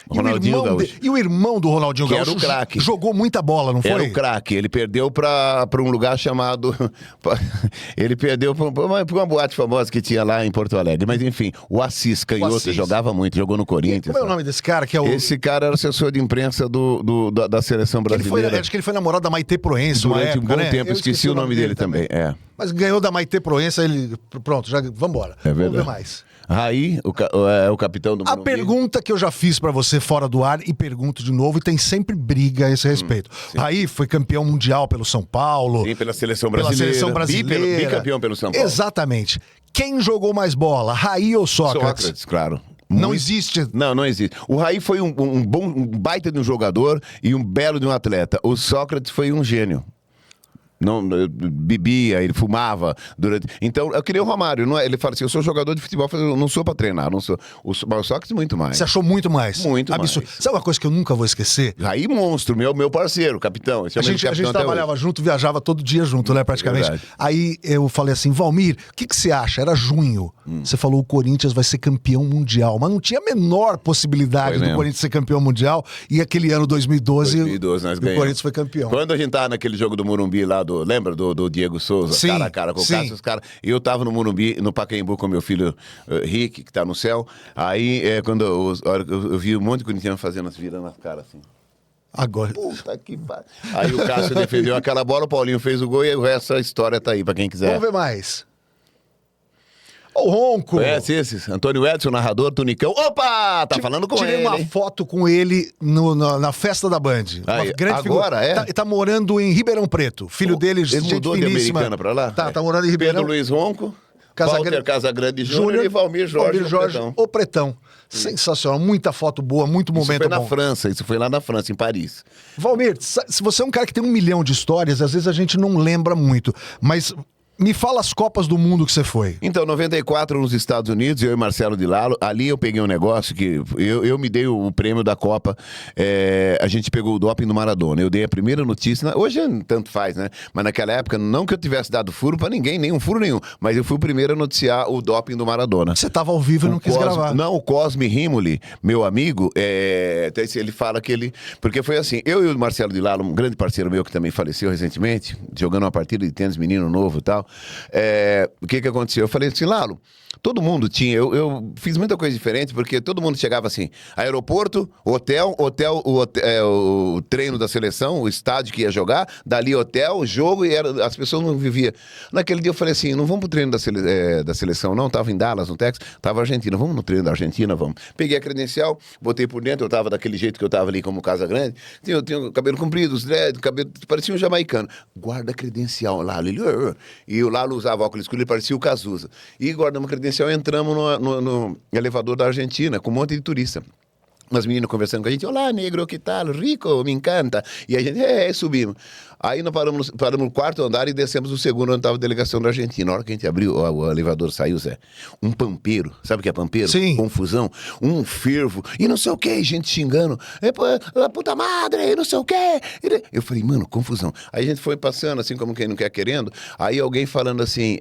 Ronaldinho Gaúcho. E o irmão do Ronaldinho Gaúcho era o craque. Jogou muita bola, não foi? Era o craque. Ele perdeu pra um lugar chamado... Ele perdeu pra uma boate famosa que tinha lá em Porto Alegre. Mas enfim, o Assis Canhoto jogava muito, jogou no Corinthians. Como é o nome desse cara? Que é Esse cara era assessor de imprensa da seleção brasileira. Acho que ele foi namorado da Maitê Proença durante um bom tempo. Esqueci o nome dele também. Mas ganhou da Maitê Proença, ele... Pronto, já vambora. É verdade. Vamos ver mais. Raí, o capitão do Morumbi. A pergunta que eu já fiz pra você fora do ar e pergunto de novo, e tem sempre briga a esse respeito. Raí foi campeão mundial pelo São Paulo. Sim, pela seleção brasileira. Bicampeão pelo São Paulo. Exatamente. Quem jogou mais bola, Raí ou Sócrates? Sócrates, claro. Não existe. Não existe. O Raí foi um baita de um jogador e um belo de um atleta. O Sócrates foi um gênio. Não bebia, ele fumava durante. Então, eu queria o Romário. Não é? Ele fala assim: eu sou jogador de futebol, eu não sou pra treinar, não sou. O Sócrates, muito mais. Você achou muito mais? Muito absurdo. mais. Sabe uma coisa que eu nunca vou esquecer? Aí, monstro, meu parceiro, capitão. A gente trabalhava junto, viajava todo dia junto, né, praticamente. Verdade. Aí eu falei assim: Valmir, o que você acha? Era junho. Você falou: o Corinthians vai ser campeão mundial. Mas não tinha a menor possibilidade do Corinthians ser campeão mundial. E aquele ano 2012 nós o Corinthians foi campeão. Quando a gente tava naquele jogo do Morumbi lá, lembra do Diego Souza, sim, cara a cara com o Cássio, os caras. Eu tava no Morumbi, no Pacaembu com meu filho Rick, que tá no céu. Aí, quando eu vi um monte de corintiano fazendo, virando as caras assim. Agora. Puta que pariu. Aí o Cássio defendeu aquela bola, o Paulinho fez o gol e o resto da história tá aí, pra quem quiser. Vamos ver mais. Ô, Ronco! Conhece esses? Antônio Edson, narrador, Tunicão. Opa! Tá falando com Tirei ele. uma foto com ele na festa da Band. Aí, Uma grande agora figura. é? Tá morando em Ribeirão Preto. Filho dele, Ele gente mudou de finíssima. Americana pra lá? Tá morando em Ribeirão. Pedro Luiz Ronco, Casagrande Walter Casagrande Júnior e Valmir Jorge. o Pretão. Sensacional. Muita foto boa, muito Isso momento foi na bom. França, isso foi lá na França, em Paris. Valmir, se você é um cara que tem 1 milhão de histórias, às vezes a gente não lembra muito. Mas me fala as Copas do Mundo que você foi. Então, 94 nos Estados Unidos, eu e Marcelo de Lalo, ali eu peguei um negócio que eu me dei o prêmio da Copa, a gente pegou o doping do Maradona, eu dei a primeira notícia, hoje tanto faz, né? Mas naquela época, não que eu tivesse dado furo pra ninguém, nenhum furo nenhum, mas eu fui o primeiro a noticiar o doping do Maradona. Você tava ao vivo e não quis gravar. Não, o Cosme Rimoli, meu amigo, até ele fala que ele... Porque foi assim, eu e o Marcelo de Lalo, um grande parceiro meu que também faleceu recentemente, jogando uma partida de tênis, menino novo e tal, o que aconteceu? Eu falei assim, Lalo, todo mundo tinha, eu fiz muita coisa diferente, porque todo mundo chegava assim, aeroporto, hotel, o treino da seleção, o estádio que ia jogar, dali hotel, jogo, e as pessoas não viviam. Naquele dia eu falei assim, não vamos pro treino da seleção não, tava em Dallas, no Texas, tava Argentina, vamos no treino da Argentina, vamos. Peguei a credencial, botei por dentro, eu tava daquele jeito que eu tava ali como Casagrande, tinha o cabelo comprido, os dread, cabelo, parecia um jamaicano. Guarda a credencial, Lalo, e o Lalo usava óculos escuros, ele parecia o Cazuza. E guardamos a credencial, entramos no elevador da Argentina, com um monte de turista. Umas meninas conversando com a gente, olá, negro, que tal? Rico, me encanta. E a gente, subimos. Aí nós paramos no quarto andar e descemos o segundo, onde estava a delegação da Argentina. Na hora que a gente abriu, o elevador saiu, Zé, um pampeiro, sabe o que é pampeiro? Sim. Confusão, um fervo, e não sei o que, gente xingando, puta madre, não sei o que. Eu falei, mano, confusão. Aí a gente foi passando, assim, como quem não quer querendo, aí alguém falando assim,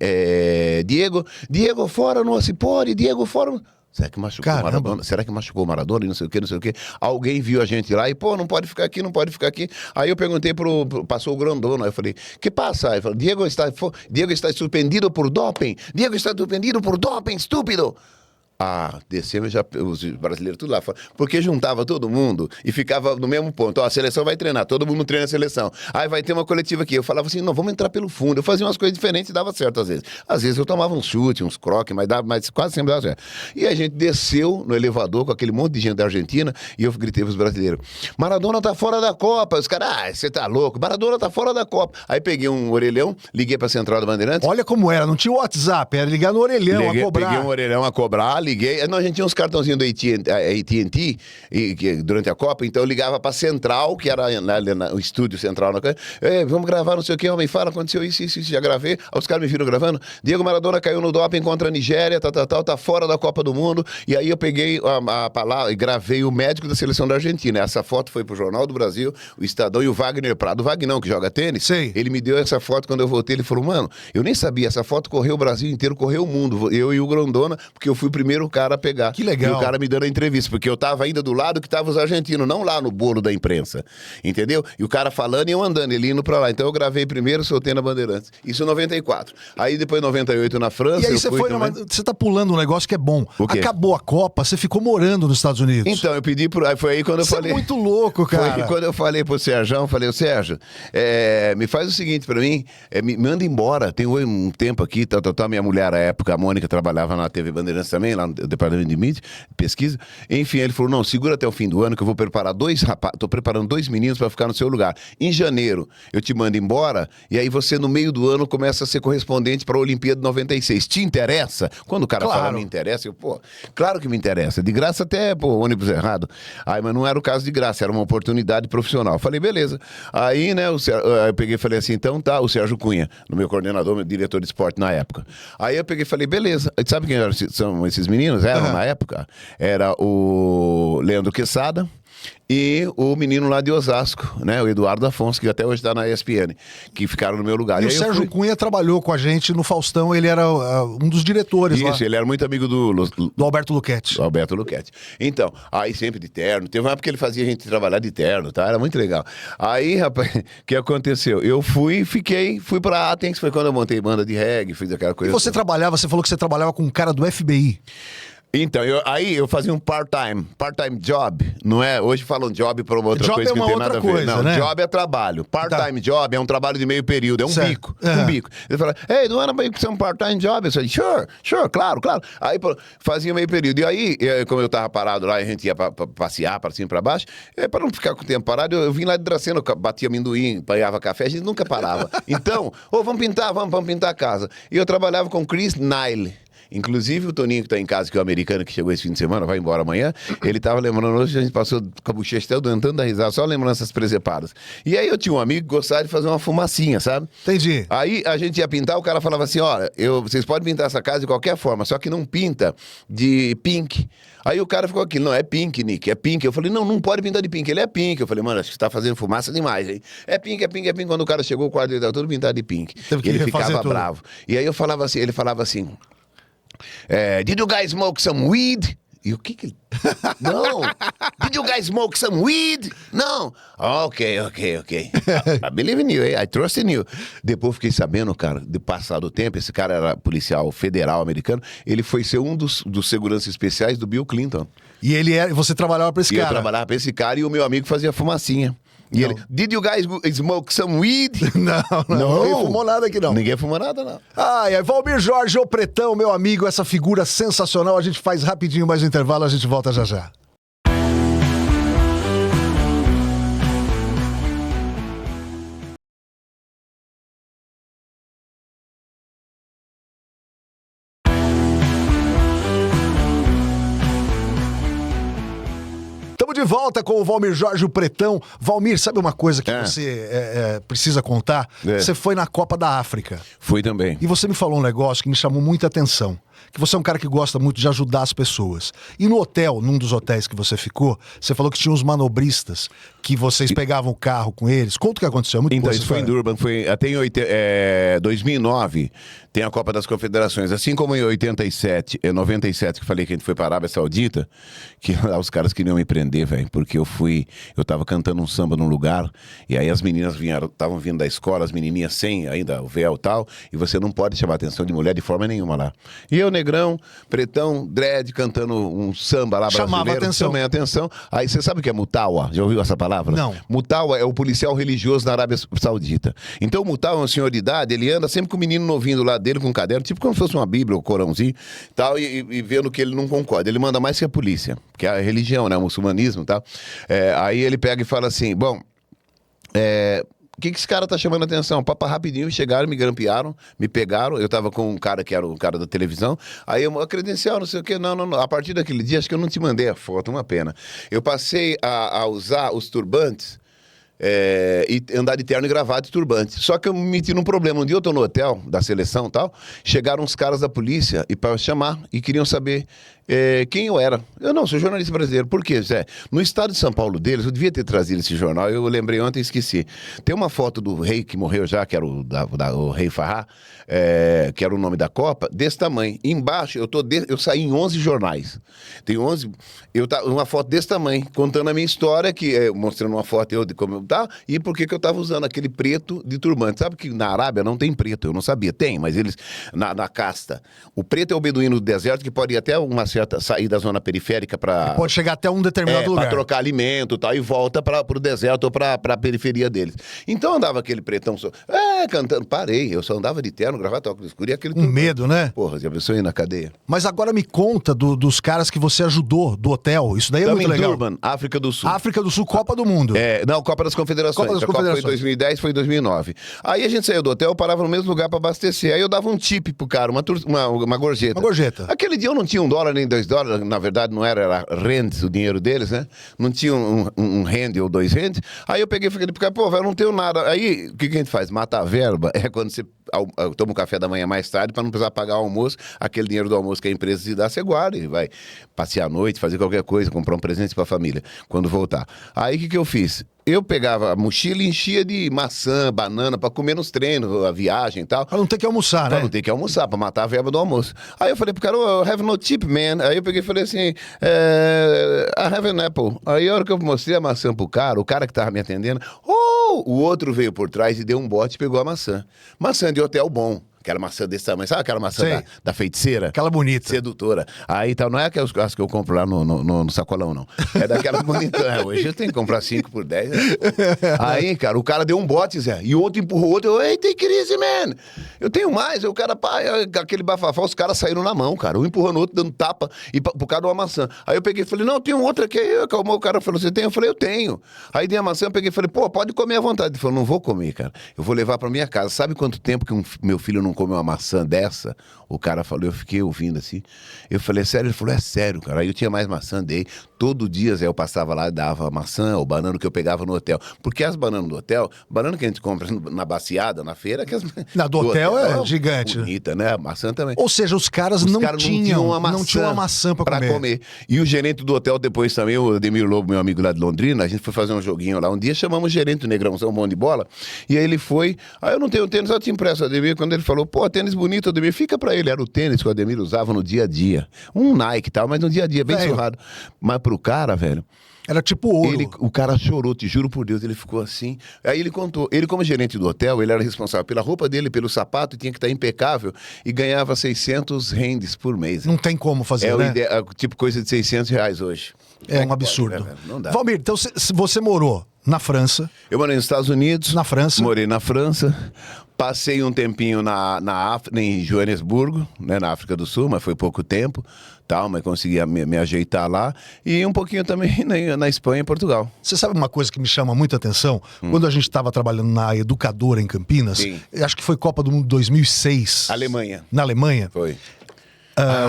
Diego fora, não se pode, Diego fora... Será que machucou o Maradona? Será que machucou o Maradona e não sei o que, não sei o que? Alguém viu a gente lá e, não pode ficar aqui, não pode ficar aqui. Aí eu perguntei passou o Grandona, aí eu falei, que passa? Aí ele falou, Diego está suspendido por doping. Diego está suspendido por doping, estúpido. Descemos já, os brasileiros tudo lá fora, porque juntava todo mundo e ficava no mesmo ponto, a seleção vai treinar, todo mundo treina a seleção, aí vai ter uma coletiva aqui, eu falava assim, não, vamos entrar pelo fundo, eu fazia umas coisas diferentes e dava certo às vezes eu tomava um chute, uns croques, mas quase sempre dava certo, e a gente desceu no elevador com aquele monte de gente da Argentina e eu gritei pros brasileiros, Maradona tá fora da Copa, os caras, você tá louco, Maradona tá fora da Copa, aí peguei um orelhão, liguei pra Central da Bandeirantes. Olha como era, não tinha WhatsApp, era ligar no orelhão a cobrar. Peguei um orelhão a cobrar, liguei. Não, a gente tinha uns cartãozinhos do AT&T durante a Copa, então eu ligava pra Central, que era o estúdio central na coisa. Vamos gravar, não sei o que, homem, fala, aconteceu isso, já gravei. Aí os caras me viram gravando. Diego Maradona caiu no doping contra a Nigéria, tá fora da Copa do Mundo. E aí eu peguei a palavra e gravei o médico da seleção da Argentina. Essa foto foi pro Jornal do Brasil, o Estadão e o Wagner Prado. O Wagner, que joga tênis, Sei. ele me deu essa foto quando eu voltei. Ele falou, mano, eu nem sabia, essa foto correu o Brasil inteiro, correu o mundo. Eu e o Grandona, porque eu fui o primeiro cara a pegar. Que legal. E o cara me dando a entrevista, porque eu tava ainda do lado que tava os argentinos, não lá no bolo da imprensa, entendeu? E o cara falando e eu andando, ele indo pra lá. Então eu gravei primeiro, soltei na Bandeirantes. Isso em 94. Aí depois 98 na França. E aí você tá pulando um negócio que é bom. O quê? Acabou a Copa, você ficou morando nos Estados Unidos. Então, eu pedi foi aí quando eu Você falei... é muito louco, cara. Foi aí quando eu falei pro Sérgio, falei, Sérgio, me faz o seguinte pra mim, me manda embora, tem um tempo aqui, minha mulher à época, a Mônica, trabalhava na TV Bandeirantes também, lá no departamento de mídia, pesquisa, enfim, ele falou, não, segura até o fim do ano que eu vou preparar tô preparando 2 meninos pra ficar no seu lugar. Em janeiro, eu te mando embora, e aí você no meio do ano começa a ser correspondente pra Olimpíada 96. Te interessa? Quando o cara fala, me interessa, eu, claro que me interessa, de graça até, ônibus errado. Aí, mas não era o caso de graça, era uma oportunidade profissional. Falei, beleza. Aí, né, eu peguei e falei assim, então tá, o Sérgio Cunha, no meu coordenador, meu diretor de esporte na época. Aí eu peguei e falei, beleza. Sabe quem são esses meninos? Eram na época? Era o Leandro Quesada e o menino lá de Osasco, né? O Eduardo Afonso, que até hoje está na ESPN, que ficaram no meu lugar. E o Sérgio Cunha trabalhou com a gente no Faustão, ele era um dos diretores lá. Isso, ele era muito amigo do Alberto Luchetti. Alberto Luchetti. Então, aí sempre de terno. Teve uma época que ele fazia a gente trabalhar de terno, tá? Era muito legal. Aí, rapaz, o que aconteceu? Eu fui pra Athens, foi quando eu montei banda de reggae, fiz aquela coisa. E você falou que você trabalhava com um cara do FBI. Então, aí eu fazia um part-time job, não é? Hoje falam job para outra Job coisa é que uma não tem outra nada a ver. coisa, Não, né? job é trabalho. Part-time job é um trabalho de meio período, é um Certo. bico, Aham. um bico. Ele fala, hey, do you wanna make some part-time job? Eu falei, sure, claro. Aí fazia meio período. E aí, como eu tava parado lá, a gente ia pra passear para cima e pra baixo, para não ficar com o tempo parado, eu vim lá de Dracena, batia amendoim, apanhava café, a gente nunca parava. Então, vamos pintar a casa. E eu trabalhava com Chris Nile. Inclusive o Toninho que tá em casa, que é o americano que chegou esse fim de semana, vai embora amanhã, ele tava lembrando hoje, a gente passou com a bochecha até o tanto da risada, só lembranças presepadas. E aí eu tinha um amigo que gostava de fazer uma fumacinha, sabe? Entendi. Aí a gente ia pintar, o cara falava assim, olha, vocês podem pintar essa casa de qualquer forma, só que não pinta de pink. Aí o cara ficou aqui, não, é pink, Nick, é pink. Eu falei, não pode pintar de pink, ele é pink. Eu falei, mano, acho que você tá fazendo fumaça demais, hein? É pink. Quando o cara chegou, o quarto dele tava todo pintado de pink. Teve que E ele refazer ficava tudo. bravo. E aí ele falava assim, did you guys smoke some weed? E o que ele... Não! Did you guys smoke some weed? Não! Ok. I believe in you, I trust in you. Depois fiquei sabendo, cara, de passado o tempo, esse cara era policial federal americano, ele foi ser um dos seguranças especiais do Bill Clinton. E você trabalhava pra esse E eu cara? trabalhava pra esse cara e o meu amigo fazia fumacinha. E ele, did you guys smoke some weed? Não. Ninguém fumou nada aqui, não. Ninguém fumou nada, não. Ai, Valmir Jorge, o Pretão, meu amigo, essa figura sensacional. A gente faz rapidinho mais um intervalo, a gente volta já já. Estamos de volta com o Valmir Jorge, o Pretão. Valmir, sabe uma coisa que você precisa contar? Você foi na Copa da África. Fui também. E você me falou um negócio que me chamou muita atenção. Que você é um cara que gosta muito de ajudar as pessoas. E no hotel, num dos hotéis que você ficou, você falou que tinha uns manobristas que vocês pegavam o carro com eles. Conta o que aconteceu. É muito Então, boa isso essa foi em história. Durban, foi até em 2009, tem a Copa das Confederações. Assim como em 97, que falei que a gente foi para a Arábia Saudita, que lá os caras queriam me prender, velho, porque eu tava cantando um samba num lugar, e aí as meninas estavam vindo da escola, as menininhas sem ainda o véu e tal, e você não pode chamar a atenção de mulher de forma nenhuma lá. E eu, negrão, pretão, dread, cantando um samba lá brasileiro. Chamava atenção. Chamei a atenção. Aí você sabe o que é mutawa? Já ouviu essa palavra? Não. Mutawa é o policial religioso da Arábia Saudita. Então o mutawa é um senhor de idade, ele anda sempre com o menino novinho do lado dele, com um caderno, tipo como se fosse uma bíblia, um corãozinho, tal, e vendo que ele não concorda. Ele manda mais que a polícia, que é a religião, né, o muçulmanismo e tal. Aí ele pega e fala assim, bom... O que esse cara tá chamando a atenção? Papa rapidinho, chegaram, me grampearam, me pegaram. Eu tava com um cara que era o cara da televisão. Aí a credencial, não sei o quê. Não. A partir daquele dia, acho que eu não te mandei a foto, uma pena. Eu passei a usar os turbantes e andar de terno e gravata e turbante. Só que eu me meti num problema. Um dia eu tô no hotel da seleção e tal, chegaram uns caras da polícia e para chamar e queriam saber quem eu era. Eu não, sou jornalista brasileiro. Por quê, Zé? No estado de São Paulo deles, eu devia ter trazido esse jornal, eu lembrei ontem e esqueci. Tem uma foto do rei que morreu já, que era o rei Farrah, que era o nome da Copa, desse tamanho. Embaixo, eu saí em 11 jornais. Tem 11, uma foto desse tamanho, contando a minha história, mostrando uma foto de como eu tava, e por que eu tava usando aquele preto de turbante. Sabe que na Arábia não tem preto, eu não sabia. Tem, mas eles, na casta. O preto é o beduíno do deserto, que pode ir até sair da zona periférica para... Pode chegar até um determinado lugar. Para trocar alimento e tal, e volta para o deserto ou para a periferia deles. Então andava aquele pretão, cantando, parei, eu só andava de terno, gravata, óculos escuros e aquele... Medo, né? Porra, já pensou ir na cadeia? Mas agora me conta dos caras que você ajudou, do hotel. Isso daí é muito legal. Durban, África do Sul. África do Sul, Copa do Mundo. Não, Copa das Confederações. Copa das a Copa foi em Confederações. 2010, foi em 2009. Aí a gente saiu do hotel, parava no mesmo lugar para abastecer. Aí eu dava um tip pro cara, uma gorjeta. Uma gorjeta. Aquele dia eu não tinha $1 nem $2, na verdade não era rand o dinheiro deles, né? Não tinha um rand ou 2 rand. Aí eu peguei e falei pro cara, pô, velho, eu não tenho nada. Aí o que a gente faz? Mata a verba. É quando você toma um café da manhã mais tarde para não precisar pagar o almoço. Aquele dinheiro do almoço que a empresa te dá, você guarda e vai passear à noite, fazer qualquer coisa, comprar um presente pra família quando voltar. Aí o que eu fiz? Eu pegava a mochila e enchia de maçã, banana, pra comer nos treinos, a viagem e tal. Pra não ter que almoçar, Pra né? não ter que almoçar, pra matar a verba do almoço. Aí eu falei pro cara, oh, I have no tip, man. Aí eu peguei e falei assim, I have an apple. Aí a hora que eu mostrei a maçã pro cara, o cara que tava me atendendo, o outro veio por trás e deu um bote e pegou a maçã. Maçã de hotel bom. aquela maçã desse tamanho, sabe aquela maçã Sei. da feiticeira? Aquela bonita. Sedutora. Aí tal, não é aquelas que eu compro lá no sacolão, não. É daquela bonitão. Hoje eu tenho que comprar 5 por 10. Né? Aí, cara, o cara deu um bote, Zé, e o outro empurrou o outro. Eu, ei, take it easy, man. Eu tenho mais. Aí o cara, pá, aquele bafafá, os caras saíram na mão, cara. Um empurrando o outro, dando tapa, e por causa de uma maçã. Aí eu peguei e falei, não, tem um outro aqui. Aí acalmou, o cara falou, você tem? Eu falei, eu tenho. Aí dei a maçã, eu peguei e falei, pô, pode comer à vontade. Ele falou, não vou comer, cara. Eu vou levar pra minha casa. Sabe quanto tempo que meu filho não come uma maçã dessa? O cara falou, eu fiquei ouvindo assim. Eu falei, é sério? Ele falou, é sério, cara. Aí eu tinha mais maçã, dei. Todo dia, Zé, eu passava lá e dava maçã ou banana que eu pegava no hotel. Porque as bananas do hotel, banana que a gente compra na baciada, na feira, que as... Na do hotel é gigante. Bonita, né? A maçã também. Ou seja, os caras não tinham uma maçã pra comer. E o gerente do hotel depois também, o Ademir Lobo, meu amigo lá de Londrina, a gente foi fazer um joguinho lá. Um dia chamamos o gerente, o Negrãozão, bom de bola, e aí ele foi, eu não tenho tênis, eu te empresto, Ademir. Quando ele falou, pô, tênis bonito, Ademir, fica pra ele. Era o tênis que o Ademir usava no dia a dia. Um Nike e tal, mas no dia a dia, bem surrado. Mas pro cara, velho... Era tipo ouro. O cara chorou, te juro por Deus, ele ficou assim. Aí ele contou, ele como gerente do hotel, ele era responsável pela roupa dele, pelo sapato, tinha que estar impecável e ganhava 600 rendes por mês. Não tem como fazer, né? Tipo coisa de 600 reais hoje. É um absurdo. Pode, né, não dá. Valmir, então você morou na França. Eu morei nos Estados Unidos. Na França. Morei na França. Passei um tempinho em Joanesburgo, né, na África do Sul, mas foi pouco tempo, tal, mas consegui me ajeitar lá. E um pouquinho também na Espanha e Portugal. Você sabe uma coisa que me chama muita atenção? Quando a gente estava trabalhando na Educadora em Campinas, Sim. acho que foi Copa do Mundo 2006. Alemanha. Na Alemanha. Foi.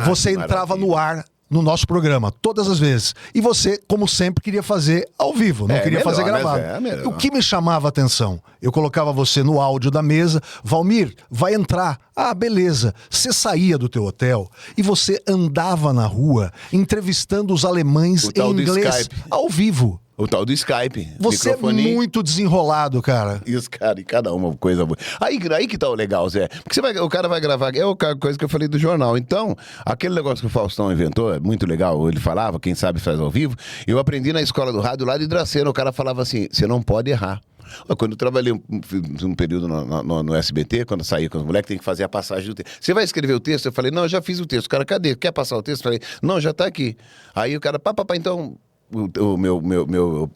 Você entrava no ar no nosso programa, todas as vezes. E você, como sempre, queria fazer ao vivo, não queria fazer gravado. O que me chamava a atenção? Eu colocava você no áudio da mesa, Valmir, vai entrar. Ah, beleza. Você saía do teu hotel e você andava na rua entrevistando os alemães em inglês ao vivo. O tal do Skype. Você é muito desenrolado, cara. E os caras, e cada uma coisa boa. Aí que tá o legal, Zé. Porque o cara vai gravar, a coisa que eu falei do jornal. Então, aquele negócio que o Faustão inventou, é muito legal, ele falava, quem sabe faz ao vivo. Eu aprendi na escola do rádio lá de Dracena, o cara falava assim, você não pode errar. Quando eu trabalhei um período no SBT, quando eu saía com os moleques, tem que fazer a passagem do texto. Você vai escrever o texto? Eu falei, não, eu já fiz o texto. O cara, cadê? Quer passar o texto? Eu falei, não, já tá aqui. Aí o cara, então... O meu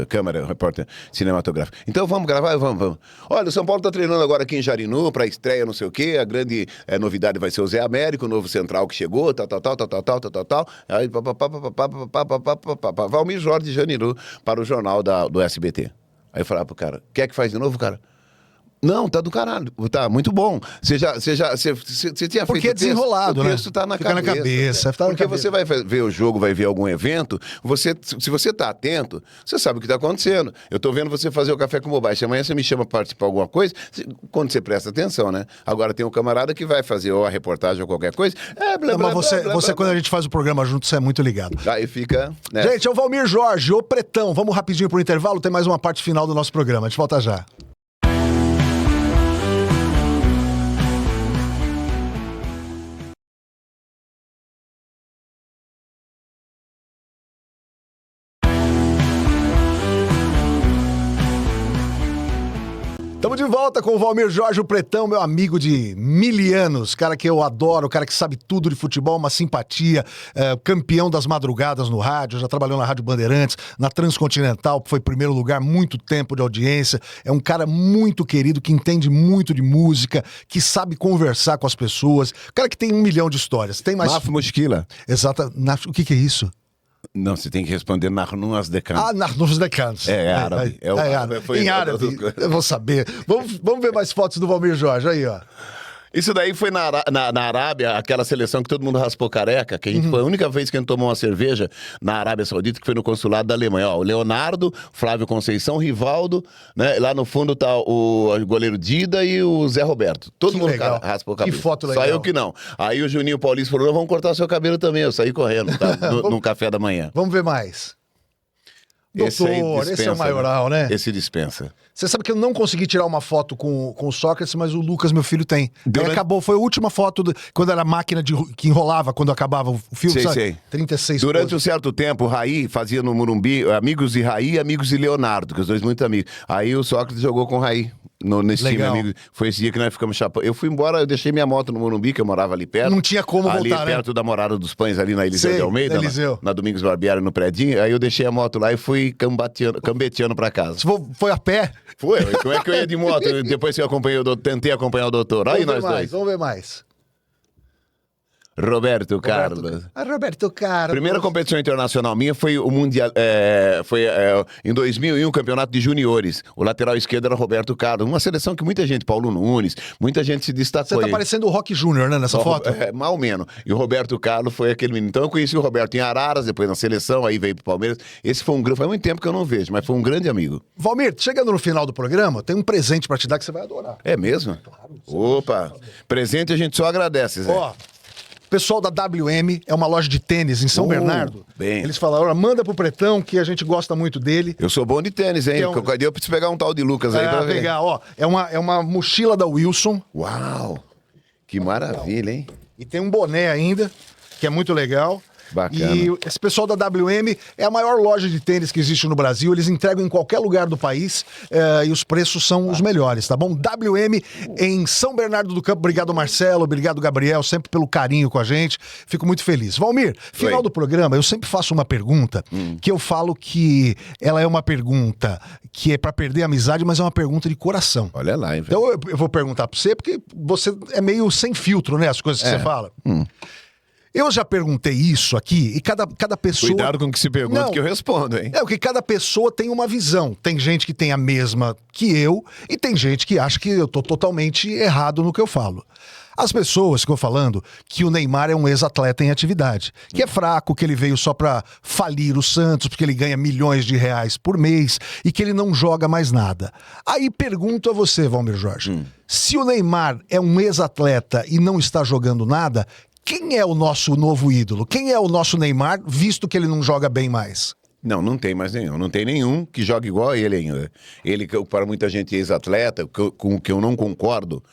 câmera, repórter cinematográfico. Então vamos gravar? Vamos. Olha, o São Paulo tá treinando agora aqui em Jarinu pra estreia, não sei o quê. A grande novidade vai ser o Zé Américo, o novo central que chegou, tal. Aí, Valmir Jorge de Jarinu para o jornal do SBT. Aí eu falava pro cara, quer que faz de novo, cara? Não, tá do caralho. Tá muito bom. Você tinha porque feito é desenrolado, o texto, né? Tá na Fica cabeça. na cabeça. Tá porque você vai ver o jogo, vai ver algum evento, se você tá atento, você sabe o que tá acontecendo. Eu tô vendo você fazer o Café com Bobagem. Se amanhã você me chama pra participar de alguma coisa, quando você presta atenção, né? Agora tem um camarada que vai fazer ou a reportagem ou qualquer coisa. Mas quando a gente faz o programa junto, você é muito ligado. Aí fica... Né? Gente, é o Valmir Jorge, o Pretão. Vamos rapidinho pro intervalo, tem mais uma parte final do nosso programa. A gente volta já. Estamos de volta com o Valmir Jorge, o Pretão, meu amigo de 1000 anos, cara que eu adoro, cara que sabe tudo de futebol, uma simpatia, campeão das madrugadas no rádio, já trabalhou na Rádio Bandeirantes, na Transcontinental, foi primeiro lugar, muito tempo de audiência, é um cara muito querido, que entende muito de música, que sabe conversar com as pessoas, cara que tem 1 milhão de histórias. Tem mais... Maf Moshkila. Exato. O que é isso? Não, você tem que responder Narnum Azdekan. Narnum Azdekan. É árabe. Em árabe. Eu vou saber. Vamos ver mais fotos do Valmir Jorge. Aí, ó. Isso daí foi na Arábia, aquela seleção que todo mundo raspou careca, que a gente foi a única vez que a gente tomou uma cerveja na Arábia Saudita, que foi no consulado da Alemanha. Ó, o Leonardo, Flávio Conceição, Rivaldo, né? Lá no fundo tá o goleiro Dida e o Zé Roberto. Todo mundo raspou o cabelo. Que foto legal. Só eu que não. Aí o Juninho Paulista falou, vamos cortar seu cabelo também. Eu saí correndo, tá? no café da manhã. Vamos ver mais. Doutor, esse é o maioral, né? Esse dispensa. Você sabe que eu não consegui tirar uma foto com o Sócrates, mas o Lucas, meu filho, tem. Aí acabou, foi a última foto quando era a máquina que enrolava, quando acabava o filme, sei. 36 Durante um certo tempo, o Raí fazia no Morumbi, amigos de Raí e amigos de Leonardo, que os dois muito amigos. Aí o Sócrates jogou com o Raí. nesse time Legal. amigo. Foi esse dia que nós ficamos chapando. Eu fui embora, eu deixei minha moto no Morumbi, que eu morava ali perto. Não tinha como ali voltar, perto da Morada dos Pães, ali na Eliseu Sei, de Almeida, na Eliseu. na Domingos Barbieri, no predinho. Aí eu deixei a moto lá e fui cambeteando pra casa. Foi a pé? Foi, como é que eu ia de moto? Depois que eu acompanhei tentei acompanhar o doutor. Aí nós dois. Vamos ver mais. Roberto Carlos. Roberto Carlos. Primeira competição internacional minha foi o Mundial, em 2001, o campeonato de juniores. O lateral esquerdo era Roberto Carlos. Uma seleção que muita gente, Paulo Nunes, muita gente se destacou. Você tá parecendo o Rock Júnior, né, nessa foto? Mal ou menos. E o Roberto Carlos foi aquele menino. Então eu conheci o Roberto em Araras, depois na seleção, aí veio pro Palmeiras. Esse foi faz muito tempo que eu não vejo, mas foi um grande amigo. Valmir, chegando no final do programa, tem um presente pra te dar que você vai adorar. É mesmo? Claro. Opa! Presente a gente só agradece, Zé. Ó, o pessoal da WM é uma loja de tênis em São Bernardo. Bem. Eles falaram, manda pro Pretão, que a gente gosta muito dele. Eu sou bom de tênis, hein? Qualquer dia eu preciso pegar um tal de Lucas aí pra ver. Pegar, ó. É uma mochila da Wilson. Uau! Que maravilha, hein? E tem um boné ainda, que é muito legal. Bacana. E esse pessoal da WM é a maior loja de tênis que existe no Brasil. Eles entregam em qualquer lugar do país e os preços são os melhores, tá bom? WM em São Bernardo do Campo. Obrigado, Marcelo. Obrigado, Gabriel, sempre pelo carinho com a gente. Fico muito feliz. Valmir, final do programa, eu sempre faço uma pergunta que eu falo que ela é uma pergunta que é pra perder a amizade, mas é uma pergunta de coração. Olha lá, hein, velho. Então eu vou perguntar pra você, porque você é meio sem filtro, né? As coisas que você fala. Eu já perguntei isso aqui e cada pessoa... Cuidado com o que se pergunta que eu respondo, hein? É, porque cada pessoa tem uma visão. Tem gente que tem a mesma que eu e tem gente que acha que eu tô totalmente errado no que eu falo. As pessoas ficam falando que o Neymar é um ex-atleta em atividade, que é fraco, que ele veio só pra falir o Santos, porque ele ganha milhões de reais por mês e que ele não joga mais nada. Aí pergunto a você, Valmir Jorge, se o Neymar é um ex-atleta e não está jogando nada, quem é o nosso novo ídolo? Quem é o nosso Neymar, visto que ele não joga bem mais? Não tem mais nenhum. Não tem nenhum que jogue igual a ele ainda. Ele, para muita gente, é ex-atleta, com o que eu não concordo,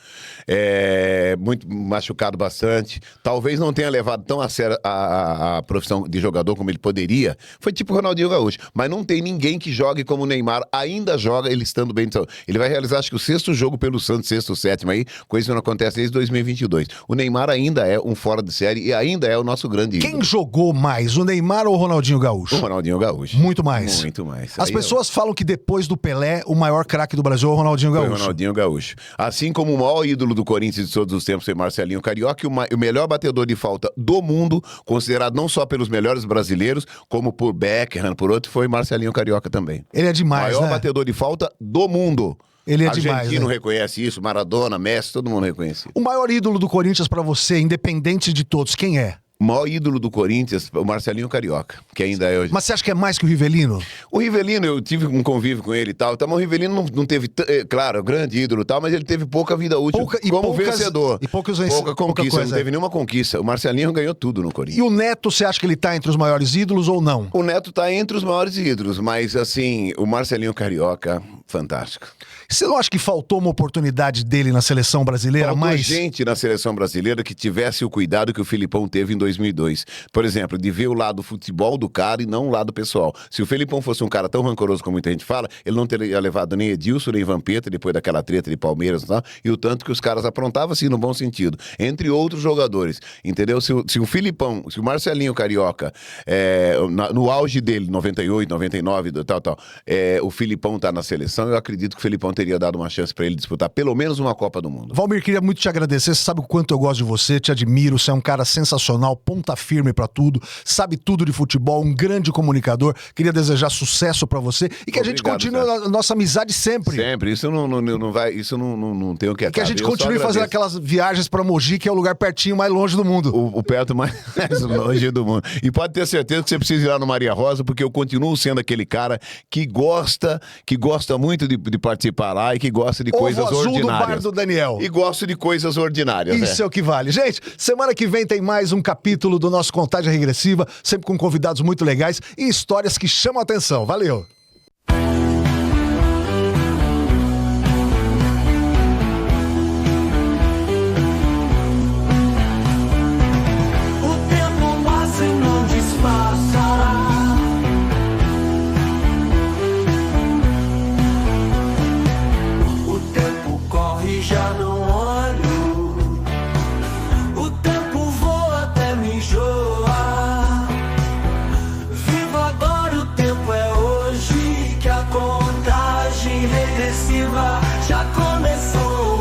é muito machucado bastante. Talvez não tenha levado tão a sério a profissão de jogador como ele poderia. Foi tipo o Ronaldinho Gaúcho. Mas não tem ninguém que jogue como o Neymar ainda joga, ele estando bem. Ele vai realizar, acho que o 6º jogo pelo Santos, 6º, 7º aí, coisa que não acontece desde 2022. O Neymar ainda é um fora de série e ainda é o nosso grande ídolo. Quem jogou mais, o Neymar ou o Ronaldinho Gaúcho? O Ronaldinho Gaúcho. Muito mais. Muito mais. As pessoas falam que depois do Pelé, o maior craque do Brasil é o Ronaldinho Gaúcho. Foi o Ronaldinho Gaúcho. Assim como o maior ídolo do Corinthians de todos os tempos foi Marcelinho Carioca, e o melhor batedor de falta do mundo, considerado não só pelos melhores brasileiros, como por Beckham, por outro, foi Marcelinho Carioca também. Ele é demais, maior batedor de falta do mundo. Ele é demais, Argentino reconhece isso, Maradona, Messi, todo mundo reconhece. O maior ídolo do Corinthians pra você, independente de todos, quem é? O maior ídolo do Corinthians, o Marcelinho Carioca, que ainda é hoje. Mas você acha que é mais que o Rivelino? O Rivelino, eu tive um convívio com ele e tal, mas o Rivelino não teve, claro, grande ídolo e tal, mas ele teve pouca vida útil vencedor. E pouca conquista, coisa. Não teve nenhuma conquista. O Marcelinho ganhou tudo no Corinthians. E o Neto, você acha que ele tá entre os maiores ídolos ou não? O Neto tá entre os maiores ídolos, mas assim, o Marcelinho Carioca, fantástico. Você não acha que faltou uma oportunidade dele na seleção brasileira? Faltou gente na seleção brasileira que tivesse o cuidado que o Filipão teve em 2002. Por exemplo, de ver o lado futebol do cara e não o lado pessoal. Se o Filipão fosse um cara tão rancoroso como muita gente fala, ele não teria levado nem Edilson, nem Vampeta, depois daquela treta de Palmeiras e tal, e o tanto que os caras aprontavam, assim, no bom sentido. Entre outros jogadores, entendeu? Se o Filipão, se o Marcelinho Carioca, no auge dele, 98, 99, tal, o Filipão tá na seleção, eu acredito que o Filipão teria dado uma chance pra ele disputar pelo menos uma Copa do Mundo. Valmir, queria muito te agradecer. Você sabe o quanto eu gosto de você, te admiro. Você é um cara sensacional, ponta firme pra tudo, sabe tudo de futebol, um grande comunicador. Queria desejar sucesso pra você e que a gente continue a nossa amizade sempre. Sempre. Isso não vai, isso não tem o que acabar. E que a gente continue fazendo aquelas viagens pra Mogi, que é o lugar pertinho, mais longe do mundo. O perto mais longe do mundo. E pode ter certeza que você precisa ir lá no Maria Rosa, porque eu continuo sendo aquele cara que gosta muito de participar lá e que gosta de coisas ordinárias. Do bar do Daniel. E gosto de coisas ordinárias. Isso é o que vale. Gente, semana que vem tem mais um capítulo do nosso Contagem Regressiva, sempre com convidados muito legais e histórias que chamam a atenção. Valeu! O tempo regressiva já começou.